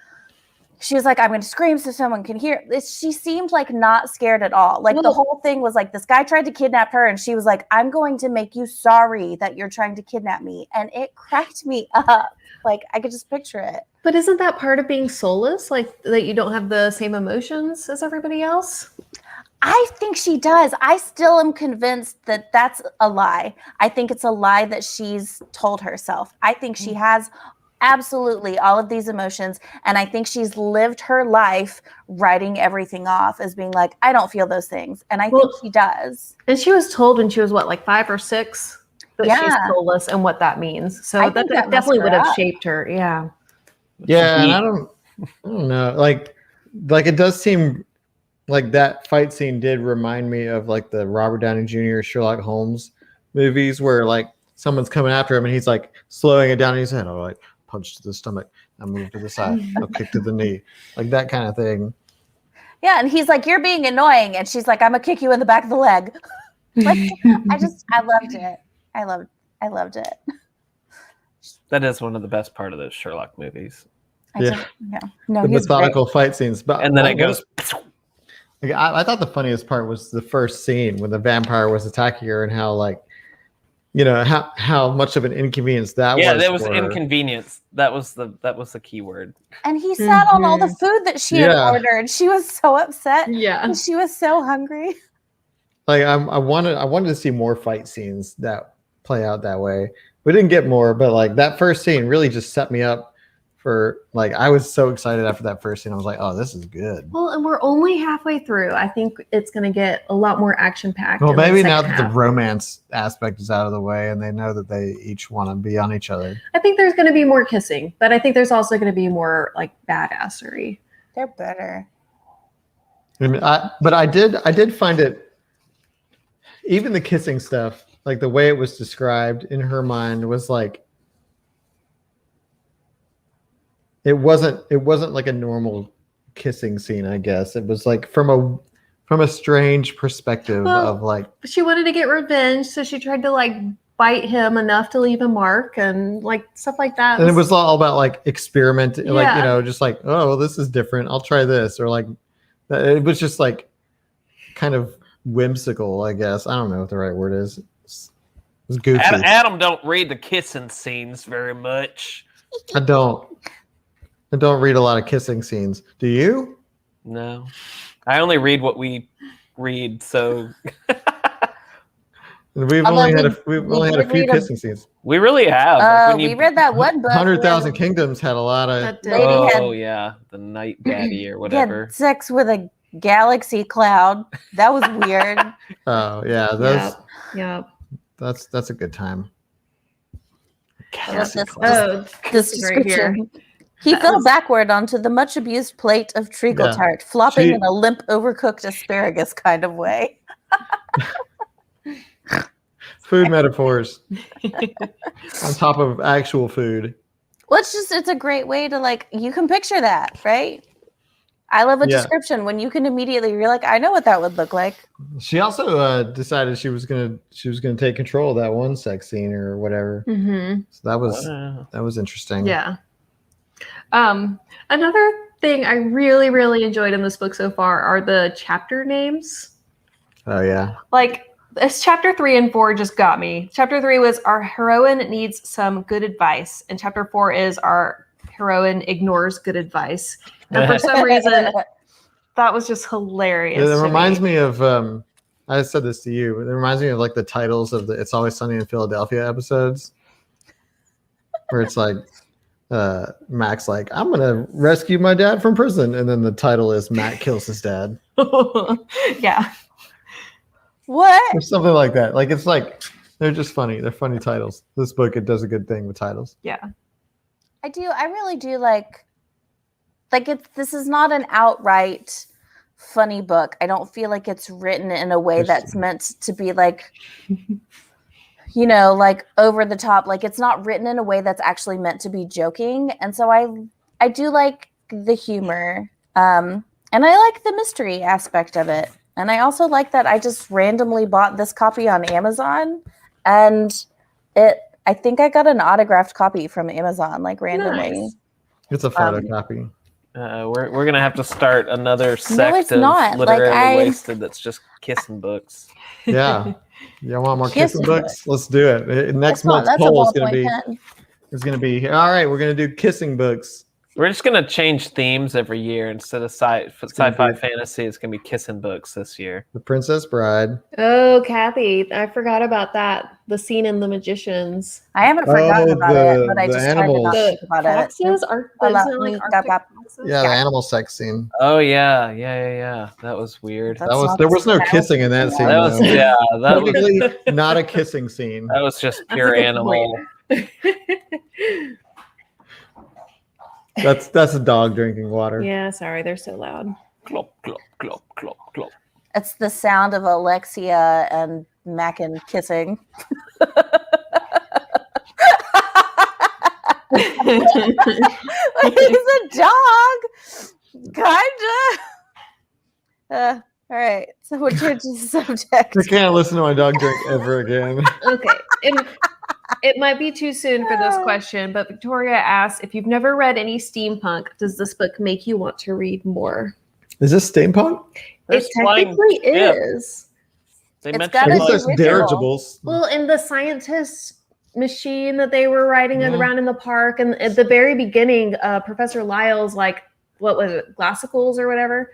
she was like, I'm going to scream so someone can hear. She seemed like not scared at all. Like the whole thing was like, this guy tried to kidnap her and she was like, I'm going to make you sorry that you're trying to kidnap me. And it cracked me up. Like I could just picture it. But isn't that part of being soulless? Like that you don't have the same emotions as everybody else? I think she does. I still am convinced that that's a lie. I think it's a lie that she's told herself. I think she has absolutely all of these emotions. And I think she's lived her life writing everything off as being like, I don't feel those things. And I think she does. And she was told when she was what, like 5 or 6, that she's soulless and what that means. So that definitely would have shaped her. Yeah. Yeah. And I don't know. Like it does seem like that fight scene did remind me of like the Robert Downey Jr. Sherlock Holmes movies where like someone's coming after him and he's like slowing it down in his head. Oh, like punch to the stomach, I move to the side, I'll kick to the knee, like that kind of thing. Yeah, and he's like, you're being annoying, and she's like, I'm gonna kick you in the back of the leg. Like, I loved it. I loved it. That is one of the best part of those Sherlock movies. No, the methodical fight scenes, but and then it goes. Like, I thought the funniest part was the first scene when the vampire was attacking her and how like, you know, how much of an inconvenience that was. Yeah, that was inconvenience. That was the key word. And he sat on all the food that she had ordered. She was so upset. Yeah, and she was so hungry. Like I wanted to see more fight scenes that play out that way. We didn't get more, but like that first scene really just set me up for like, I was so excited after that first scene. I was like, oh, this is good. Well, and we're only halfway through. I think it's going to get a lot more action packed. Well, maybe now that the romance aspect is out of the way and they know that they each want to be on each other. I think there's going to be more kissing, but I think there's also going to be more like badassery. They're better. But I did find it, even the kissing stuff, like the way it was described in her mind was like, it wasn't like a normal kissing scene, I guess. It was like from a strange perspective of like, she wanted to get revenge, so she tried to like bite him enough to leave a mark and like stuff like that. And it was all about like experiment, like, you know, just like, oh, well, this is different, I'll try this, or like it was just like kind of whimsical, I guess. I don't know what the right word is. It was goofy. Adam don't read the kissing scenes very much. I don't read a lot of kissing scenes. Do you? No. I only read what we read, so we've only had a few kissing scenes. We really have. We read that one book. 100,000 Kingdoms had a lot of the Night Daddy or whatever. Had sex with a galaxy cloud. That was weird. Oh yeah, that's a good time. This description. He fell backward onto the much-abused plate of treacle tart, flopping in a limp, overcooked asparagus kind of way. Food metaphors on top of actual food. Well, it's a great way to like, you can picture that, right? I love a description when you can immediately, you're like, I know what that would look like. She also decided she was gonna take control of that one sex scene or whatever. Mm-hmm. So that was interesting. Yeah. Another thing I really, really enjoyed in this book so far are the chapter names. Oh yeah. Like this chapter 3 and 4 just got me. Chapter 3 was our heroine needs some good advice, and chapter 4 is our heroine ignores good advice. And for some reason, that was just hilarious. It reminds me of I said this to you, but it reminds me of like the titles of the It's Always Sunny in Philadelphia episodes, where it's like Mac's like, I'm gonna rescue my dad from prison, and then the title is Mac kills his dad. Yeah. What? Or something like that. Like it's like they're just funny. They're funny titles. This book, it does a good thing with titles. Yeah. I really do like this is not an outright funny book. I don't feel like it's written in a way that's meant to be like, you know, like over the top. Like it's not written in a way that's actually meant to be joking. And so I do like the humor. And I like the mystery aspect of it. And I also like that I just randomly bought this copy on Amazon, and I think I got an autographed copy from Amazon, like randomly. Nice. It's a photocopy. We're gonna have to start another sect it's of not. Like, literally wasted that's just kissing books. Yeah. You want more Kissing kissing books? Let's do it. Next month's That's a poll is ballpoint gonna pen. be all right. We're gonna do kissing books. We're just gonna change themes every year. Instead of sci-fi gonna be- fantasy, it's gonna be kissing books this year. The Princess Bride. Oh, Kathy, I forgot about that. The scene in The Magicians. I haven't forgotten Oh, about it, but I the just tried to animals. not The think about it. foxes are isn't it like Arctic foxes? Yeah, the animal sex scene. Oh yeah. That was weird. That's There not was the no sound. kissing in that scene. That was though. that was Technically not a kissing scene. that was just That's a pure good animal. That's a dog drinking water. Yeah, sorry, they're so loud. Clop clop clop clop clop. It's the sound of Alexia and Mackin kissing. He's a dog, kinda. All right, so we'll change the subject. I can't listen to my dog drink ever again. Okay. It might be too soon for this question, but Victoria asks, if you've never read any steampunk, does this book make you want to read more? Is this steampunk? There's It flying technically ship. is. They It's mentioned got At a least like, there's original. dirigibles. Well, in the scientist machine that they were riding Yeah. around in the park, and at the very beginning, Professor Lyle's like, what was it, glassicles or whatever?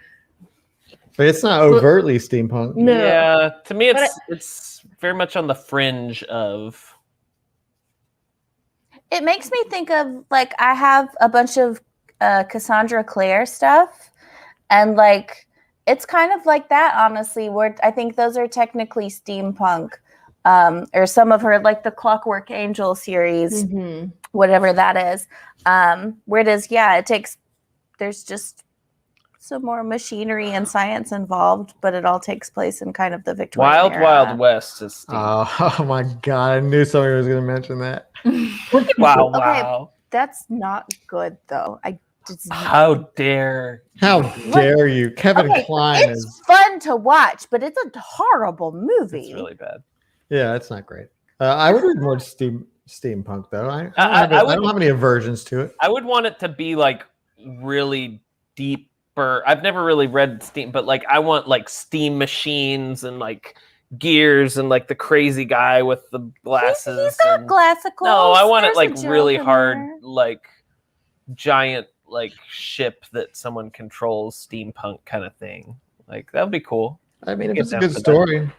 But it's not overtly steampunk. No. yeah. To me, But it's very much on the fringe of. It makes me think of, like, I have a bunch of Cassandra Clare stuff, and like it's kind of like that, honestly, where I think those are technically steampunk, or some of her, like the Clockwork Angel series, Mhm. whatever that is, where it is, yeah, there's just some more machinery and science involved, but it all takes place in kind of the Victorian Wild era. Wild West is steam. Oh my god! I knew somebody was going to mention that. wow, Okay. wow. That's not good, though. How dare How dare you, Kevin Okay, Kline it's is. fun to watch, but it's a horrible movie. it's really bad. Yeah, it's not great. I would read more steampunk though. I I don't have any aversions to it. I would want it to be like really deeper. I've never really read steam, but like I want like steam machines and like gears and like the crazy guy with the glasses. He's not and- classical. No, I want it There's like a really joke in hard, there. like giant like ship that someone controls, steampunk kind of thing. Like that would be cool. I mean, if Get it's a down good for that. story.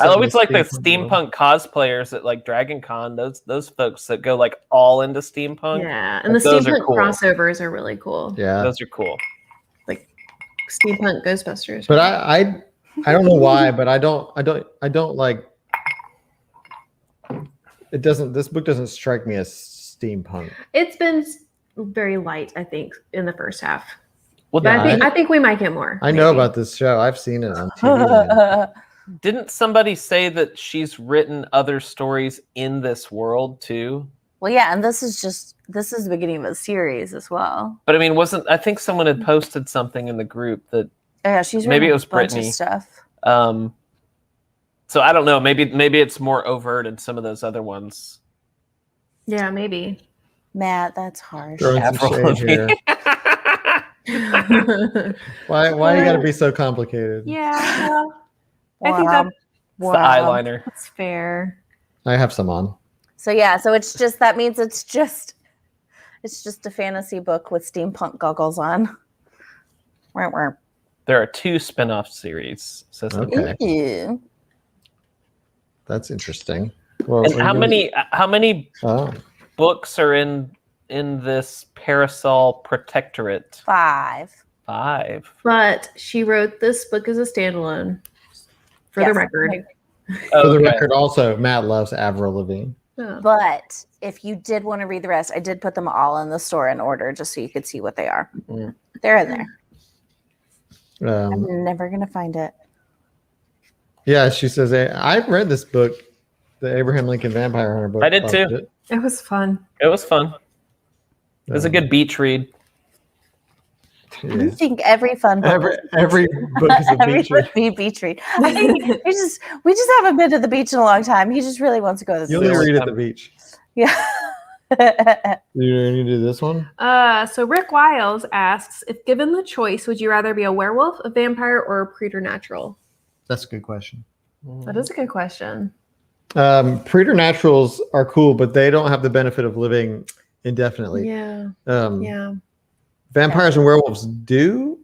I always like the world. steampunk cosplayers at like Dragon Con. Those folks that go like all into steampunk. Yeah, and the Those are steampunk cool. crossovers are really cool. Yeah, Those are cool. Steampunk Ghostbusters. but I don't know why, but I don't like. It doesn't. This book doesn't strike me as steampunk. It's been very light, I think, in the first half. Well, But Yeah, I think we might get more. I know maybe. about this show. I've seen it on TV. didn't somebody say that she's written other stories in this world too? Well, yeah, and this is the beginning of a series as well. But I mean, I think someone had posted something in the group that Yeah, she's Maybe written it was a bunch Brittany. of stuff. so I don't know. Maybe it's more overt in some of those other ones. Yeah, maybe. Matt, that's harsh. Throwing some Avril shade here. Why you got to be so complicated? Yeah, I think Wow. that's It's the eyeliner. fair. I have some on. So yeah, so that means it's just a fantasy book with steampunk goggles on. Wah, wah. There are 2 spin-off series. Says the Okay. Ew. That's interesting. Well, And how many Oh, books are in this Parasol Protectorate? 5. 5. But she wrote this book as a standalone. For the Yes. record. for the Okay. record, also Matt loves Avril Lavigne. Oh. But if you did want to read the rest, I did put them all in the store in order just so you could see what they are. Mm. They're in there. Um, I'm never gonna find it. yeah, she says I've read this book, the Abraham Lincoln Vampire Hunter book. I did Loved too. it. It was fun. It was fun. It was a good beach read. Yeah. You think every fun book Every book is a every beach read. book be a beach read. I think we just haven't been to the beach in a long time. He just really wants to go to the You beach. only read at the beach. Yeah. You need to do this one? So Rick Wiles asks, if given the choice, would you rather be a werewolf, a vampire, or a preternatural? That's a good question. That is a good question. Preternaturals are cool, but they don't have the benefit of living indefinitely. Yeah. Yeah. Vampires and werewolves do.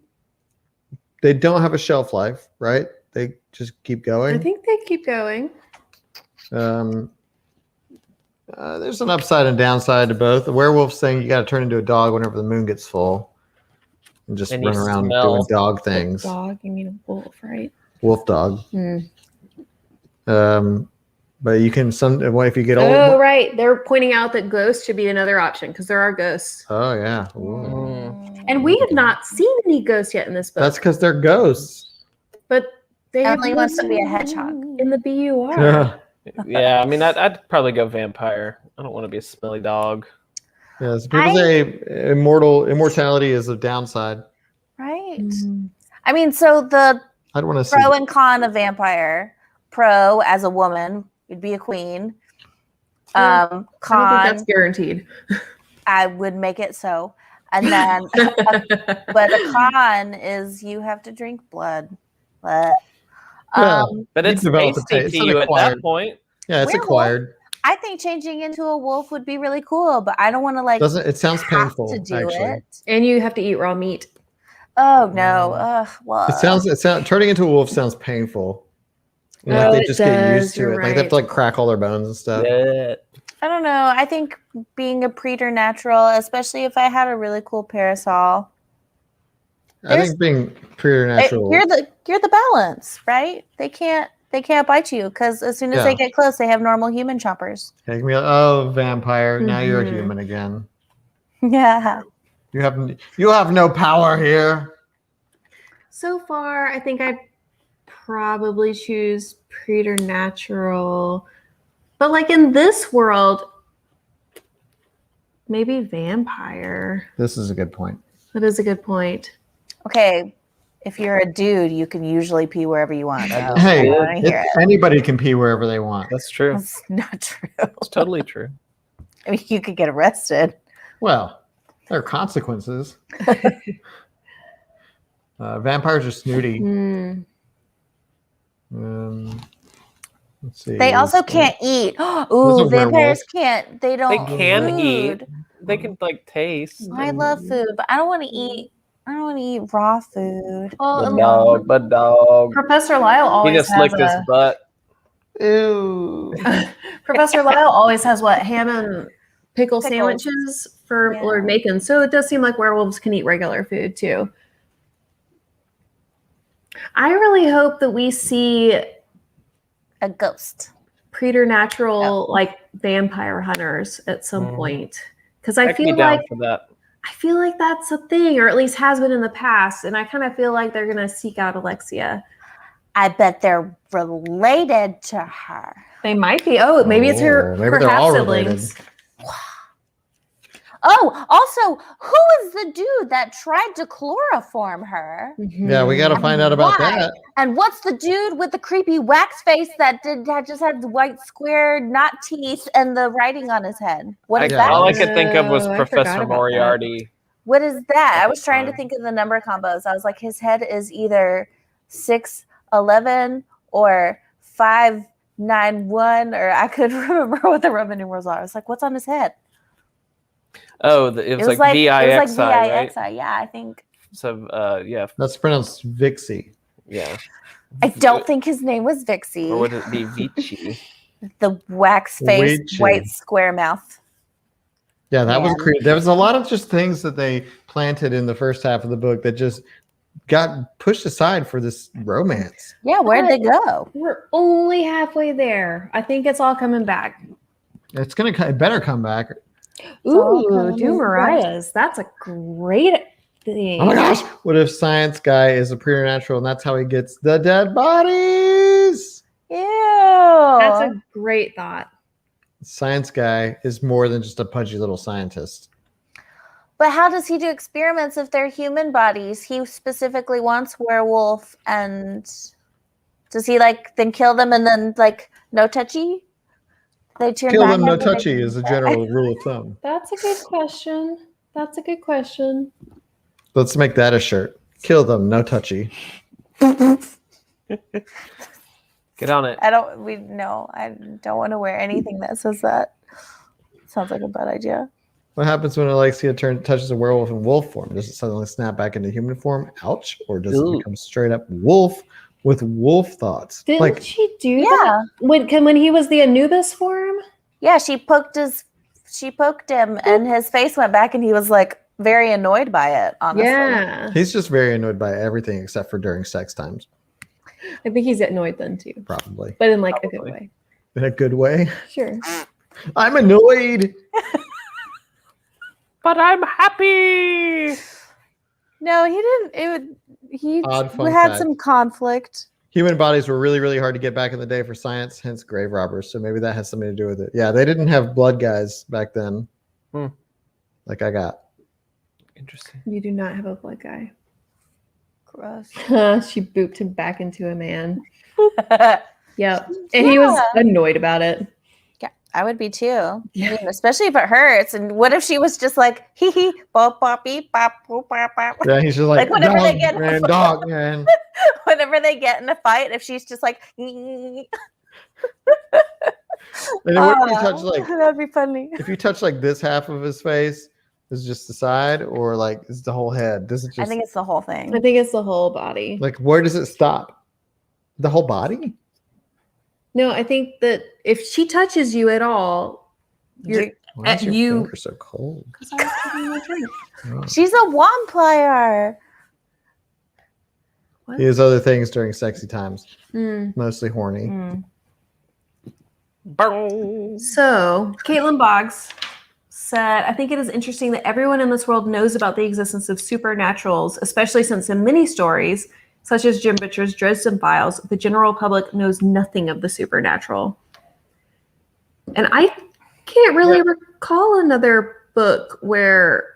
They don't have a shelf life, right? They just keep going. I think they keep going. There's an upside and downside to both. The werewolf saying you got to turn into a dog whenever the moon gets full and just And run you around smell. doing dog things. Dog, you mean a wolf, right? Wolf dog. Mm. But you can what if you get old? Oh, right. They're pointing out that ghosts should be another option because there are ghosts. Oh yeah. And we have not seen any ghosts yet in this book. That's because they're ghosts. But they Emily have wants to be a hedgehog. in the BUR. Yeah, I mean, I'd probably go vampire. I don't want to be a smelly dog. Yes, people say immortality is a downside. Right. Mhm. I mean, so the I don't want to see. pro and con of vampire. Pro, as a woman, you'd be a queen. I don't think Con, that's guaranteed. I would make it so. And then, but a con is you have to drink blood. But, Yeah. But You it's develop a tasty taste. to It's you at acquired. that point. Yeah, it's Werewolf. acquired. I think changing into a wolf would be really cool, but I don't want to like Doesn't it sounds have painful to do actually. it. And you have to eat raw meat. Oh no! Well, It sounds turning into a wolf sounds painful. You know, Oh, like they it just get used does, to you're it. Like they have to right. like crack all their bones and stuff. Yeah. I don't know. I think being a preternatural, especially if I had a really cool parasol, I think being preternatural. you're the balance, right? They can't bite you because as soon as they Yeah. get close, they have normal human chompers. Take me, oh, vampire! Now you're a Mhm. human again. Yeah. You have no power here. So far, I think I'd probably choose preternatural. But like in this world, maybe vampire. This is a good point. That is a good point. Okay. If you're a dude, you can usually pee wherever you want. So Hey, I wanna hear it. anybody can pee wherever they want. That's true. That's not true. It's totally true. I mean, you could get arrested. Well, there are consequences. Vampires are snooty. Hmm. Let's see. They also can't eat. There's Ooh, a vampires werewolf. can't. They don't. They can food. eat. They can like taste. I love food, but I don't want to eat. I don't want to eat raw food. But dog. Professor Lyle He always just has licked his butt. Ew. Professor Lyle always has what ham and pickle Pickles. sandwiches for Yeah. Lord Macon. So it does seem like werewolves can eat regular food too. I really hope that we see A ghost. preternatural like vampire hunters at some point, because I I could be feel down like for that. that's a thing, or at least has been in the past, and I kind of feel like they're gonna seek out Alexia. I bet they're related to her. They might be. Oh, maybe it's her. Oh, maybe her they're all half-siblings. Oh, also, who is the dude that tried to chloroform her? Yeah, we got to find out about Why? that. And what's the dude with the creepy wax face that just had the white square, not teeth, and the writing on his head? What is that? All I could think of was Oh, I forgot Professor about that. Moriarty. What is that? I was trying to Fine. think of the number combos. I was like, his head is either 611 or 591, or I could remember what the Roman numerals are. I was like, what's on his head? Oh, it was like VIXI, right? VIXI. Yeah, I think. So, yeah, That's pronounced Vixie. yeah. I don't think his name was Vixie. Or would it be Vici? The wax face, Witchy. white square mouth. Yeah, that was Man. creepy. There was a lot of just things that they planted in the first half of the book that just got pushed aside for this romance. Yeah, where'd they go? We're only halfway there. I think it's all coming back. It better come back. Ooh, coming do back. Mariah's. That's a great thing. Oh my gosh! What if Science Guy is a preternatural and that's how he gets the dead bodies? Ew. That's a great thought. Science Guy is more than just a pudgy little scientist. But how does he do experiments if they're human bodies? He specifically wants werewolf, and does he like then kill them and then like no touchy? They turn Kill back them, no into the- touchy is a general rule of thumb. That's a good question. That's a good question. Let's make that a shirt. Kill them, no touchy. Get on it. I don't want to wear anything that says that. Sounds like a bad idea. What happens when Alexia touches a werewolf in wolf form? Does it suddenly snap back into human form? Ouch. Or does it Ooh. become straight up wolf with wolf thoughts? Didn't Like, she do Yeah. that when he was the Anubis form? Yeah, she poked him and his face went back and he was like very annoyed by it, honestly. Yeah. he's just very annoyed by everything except for during sex times, I think he's annoyed then too. probably. But in like a good Probably. way. In a good way. Sure. I'm annoyed. But I'm happy. No, he didn't. He Odd fun had fact. some conflict. Human bodies were really, really hard to get back in the day for science, hence grave robbers. So maybe that has something to do with it. Yeah, they didn't have blood guys back then. Hmm. Like I got. Interesting. You do not have a blood guy. Gross. She booped him back into a man. Yep. And he was annoyed about it. Yeah, I would be too. Yeah. I mean, especially if it hurts. And what if she was just like, hee hee, bop, bop, beep, bop, boop, bop, bop. Yeah, he's just like, Like, whenever they dog, get- man, dog, man. Whenever they get in a fight, if she's just like, And then what if you touch like, that'd be funny. if you touch like this half of his face, is it just the side, or like is the whole head? Does it just I think it's the whole thing. I think it's the whole body. like where does it stop? The whole body? No, I think that if she touches you at all, you're Why is your you- finger so cold? because I was taking my drink. Oh. She's a wand player. What? He has other things during sexy times, Mm. mostly horny. Boom. So, Caitlin Boggs said, I think it is interesting that everyone in this world knows about the existence of supernaturals, especially since in many stories, such as Jim Butcher's Dresden Files, the general public knows nothing of the supernatural. And I can't really recall another book where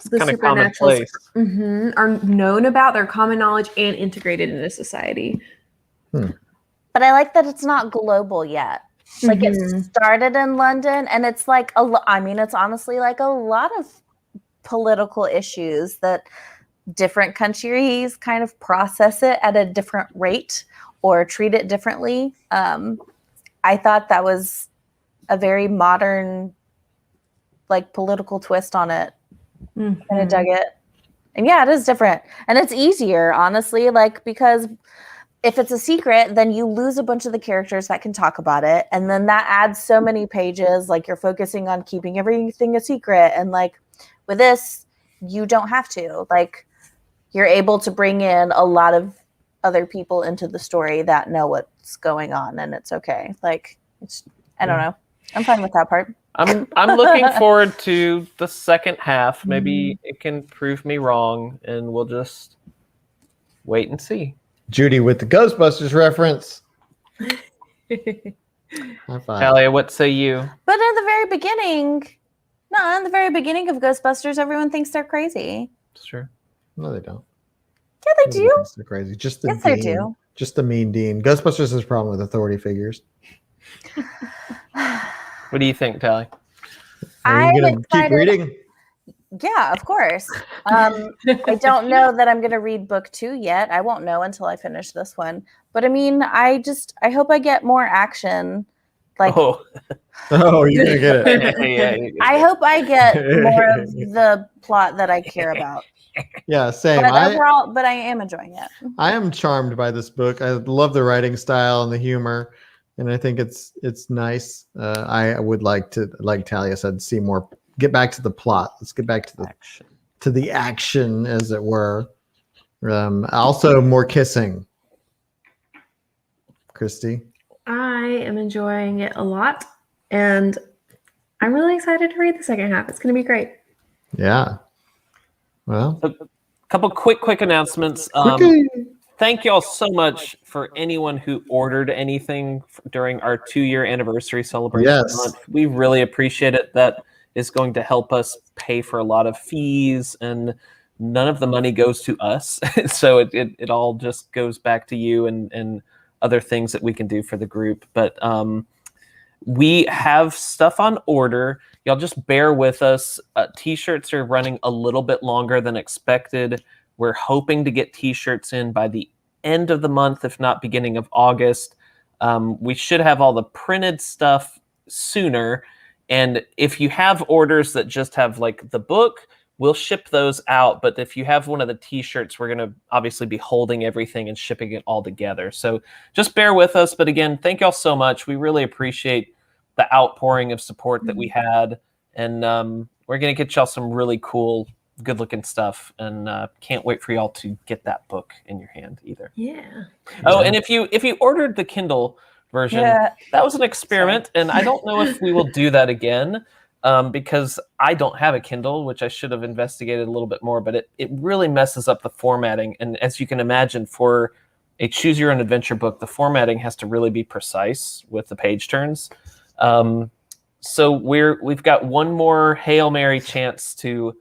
the Kind of supernaturals commonplace. are known about, their common knowledge, and integrated into society. But I like that it's not global yet. Like it started in London, and it's like it's honestly like a lot of political issues that different countries kind of process it at a different rate or treat it differently. I thought that was a very modern, like, political twist on it, and I dug it. And yeah, it is different, and it's easier, honestly, like, because if it's a secret, then you lose a bunch of the characters that can talk about it. And then that adds so many pages. Like, you're focusing on keeping everything a secret. And like with this, you don't have to. Like, you're able to bring in a lot of other people into the story that know what's going on, and it's okay. Like, I don't know. I'm fine with that part. I'm looking forward to the second half. Maybe it can prove me wrong, and we'll just wait and see. Judy with the Ghostbusters reference. High five. Talia, what say you? But in the very beginning of Ghostbusters, everyone thinks they're crazy. It's true. No, they don't. Yeah, they Nobody do. thinks they're crazy. Just the Yes, they dean. do. Just the mean dean. Ghostbusters has a problem with authority figures. What do you think, Talia? Are I'm you gonna keep excited. reading? Yeah, of course. I don't know that I'm going to read book 2 yet. I won't know until I finish this one. But I mean, I hope I get more action. Like, Oh, Oh, you're gonna get it. yeah, you get I it. hope I get more of the plot that I care about. Yeah, same. But overall, but I am enjoying it. I am charmed by this book. I love the writing style and the humor, and I think it's nice. I would like to, like Talia said, see more. Get back to the plot. Let's get back to the action, as it were. Also, more kissing. Christy. I am enjoying it a lot, and I'm really excited to read the second half. It's going to be great. Yeah. Well, A couple quick announcements. quickie. Thank you all so much for anyone who ordered anything during our 2-year anniversary celebration Yes. month. We really appreciate it. That is going to help us pay for a lot of fees, and none of the money goes to us. So it all just goes back to you and other things that we can do for the group. But We have stuff on order. Y'all just bear with us. T-shirts are running a little bit longer than expected. We're hoping to get T-shirts in by the end of the month, if not beginning of August. We should have all the printed stuff sooner. And if you have orders that just have like the book, we'll ship those out. But if you have one of the T-shirts, we're going to obviously be holding everything and shipping it all together. So just bear with us. But again, thank y'all so much. We really appreciate the outpouring of support that we had. And we're going to get y'all some really cool, good looking stuff. And can't wait for y'all to get that book in your hand either. Yeah. Oh, and if you ordered the Kindle version, that was an experiment. And I don't know if we will do that again. Because I don't have a Kindle, which I should have investigated a little bit more, but it really messes up the formatting. And as you can imagine, for a choose your own adventure book, the formatting has to really be precise with the page turns. So we've got one more Hail Mary chance to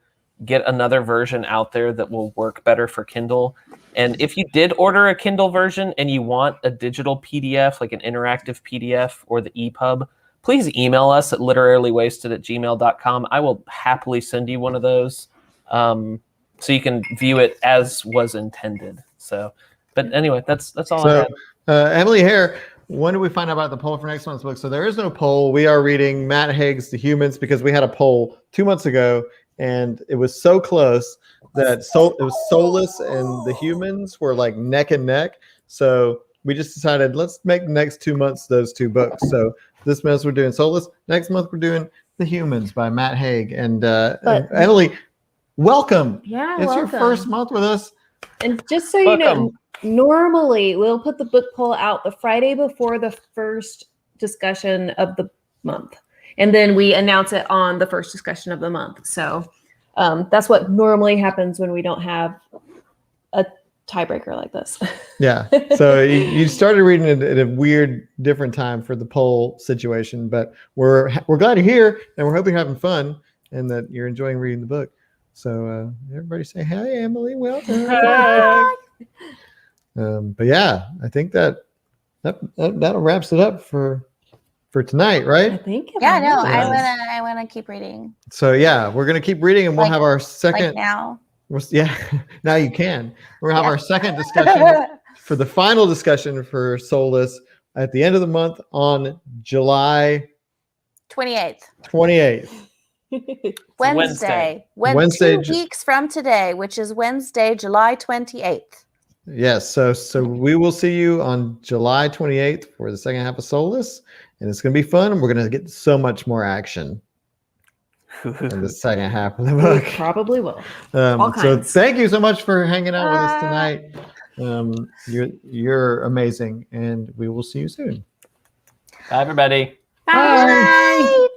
get another version out there that will work better for Kindle. And if you did order a Kindle version and you want a digital PDF, like an interactive PDF or the EPUB, please email us at literarylywasted@gmail.com. I will happily send you one of those so you can view it as was intended. So, but anyway, that's all I had. Emily Hare, when do we find out about the poll for next month's book? So there is no poll. We are reading Matt Haig's The Humans because we had a poll 2 months ago, and it was so close that it was Soulless and The Humans were like neck and neck. So we just decided let's make the next 2 months those two books. So this month we're doing Soulless. Next month we're doing The Humans by Matt Haig. And Emily, welcome. Yeah, it's welcome. your first month with us. And just so you know, normally we'll put the book poll out the Friday before the first discussion of the month. And then we announce it on the first discussion of the month. So that's what normally happens when we don't have a tiebreaker like this. Yeah. So you started reading it at a weird, different time for the poll situation, but we're glad you're here and we're hoping you're having fun and that you're enjoying reading the book. So everybody say, hi, Emily, welcome. Hi. But yeah, I think that wraps it up for tonight, right? I think. Yeah, no, Yeah. I wanna keep reading. So yeah, we're gonna keep reading and we'll have our second. Like now. Yeah, now you can. We're gonna have our second discussion for the final discussion for Soulless at the end of the month on July 28th. 28th. Wednesday. Wednesday. 2 weeks from today, which is Wednesday, July 28th. Yes. So we will see you on July 28th for the second half of Soulless, and it's gonna be fun. And we're gonna get so much more action in the second half of the book. We probably will. So kinds. thank you so much for hanging out with us tonight. You're amazing, and we will see you soon. Bye, everybody. Bye. Bye.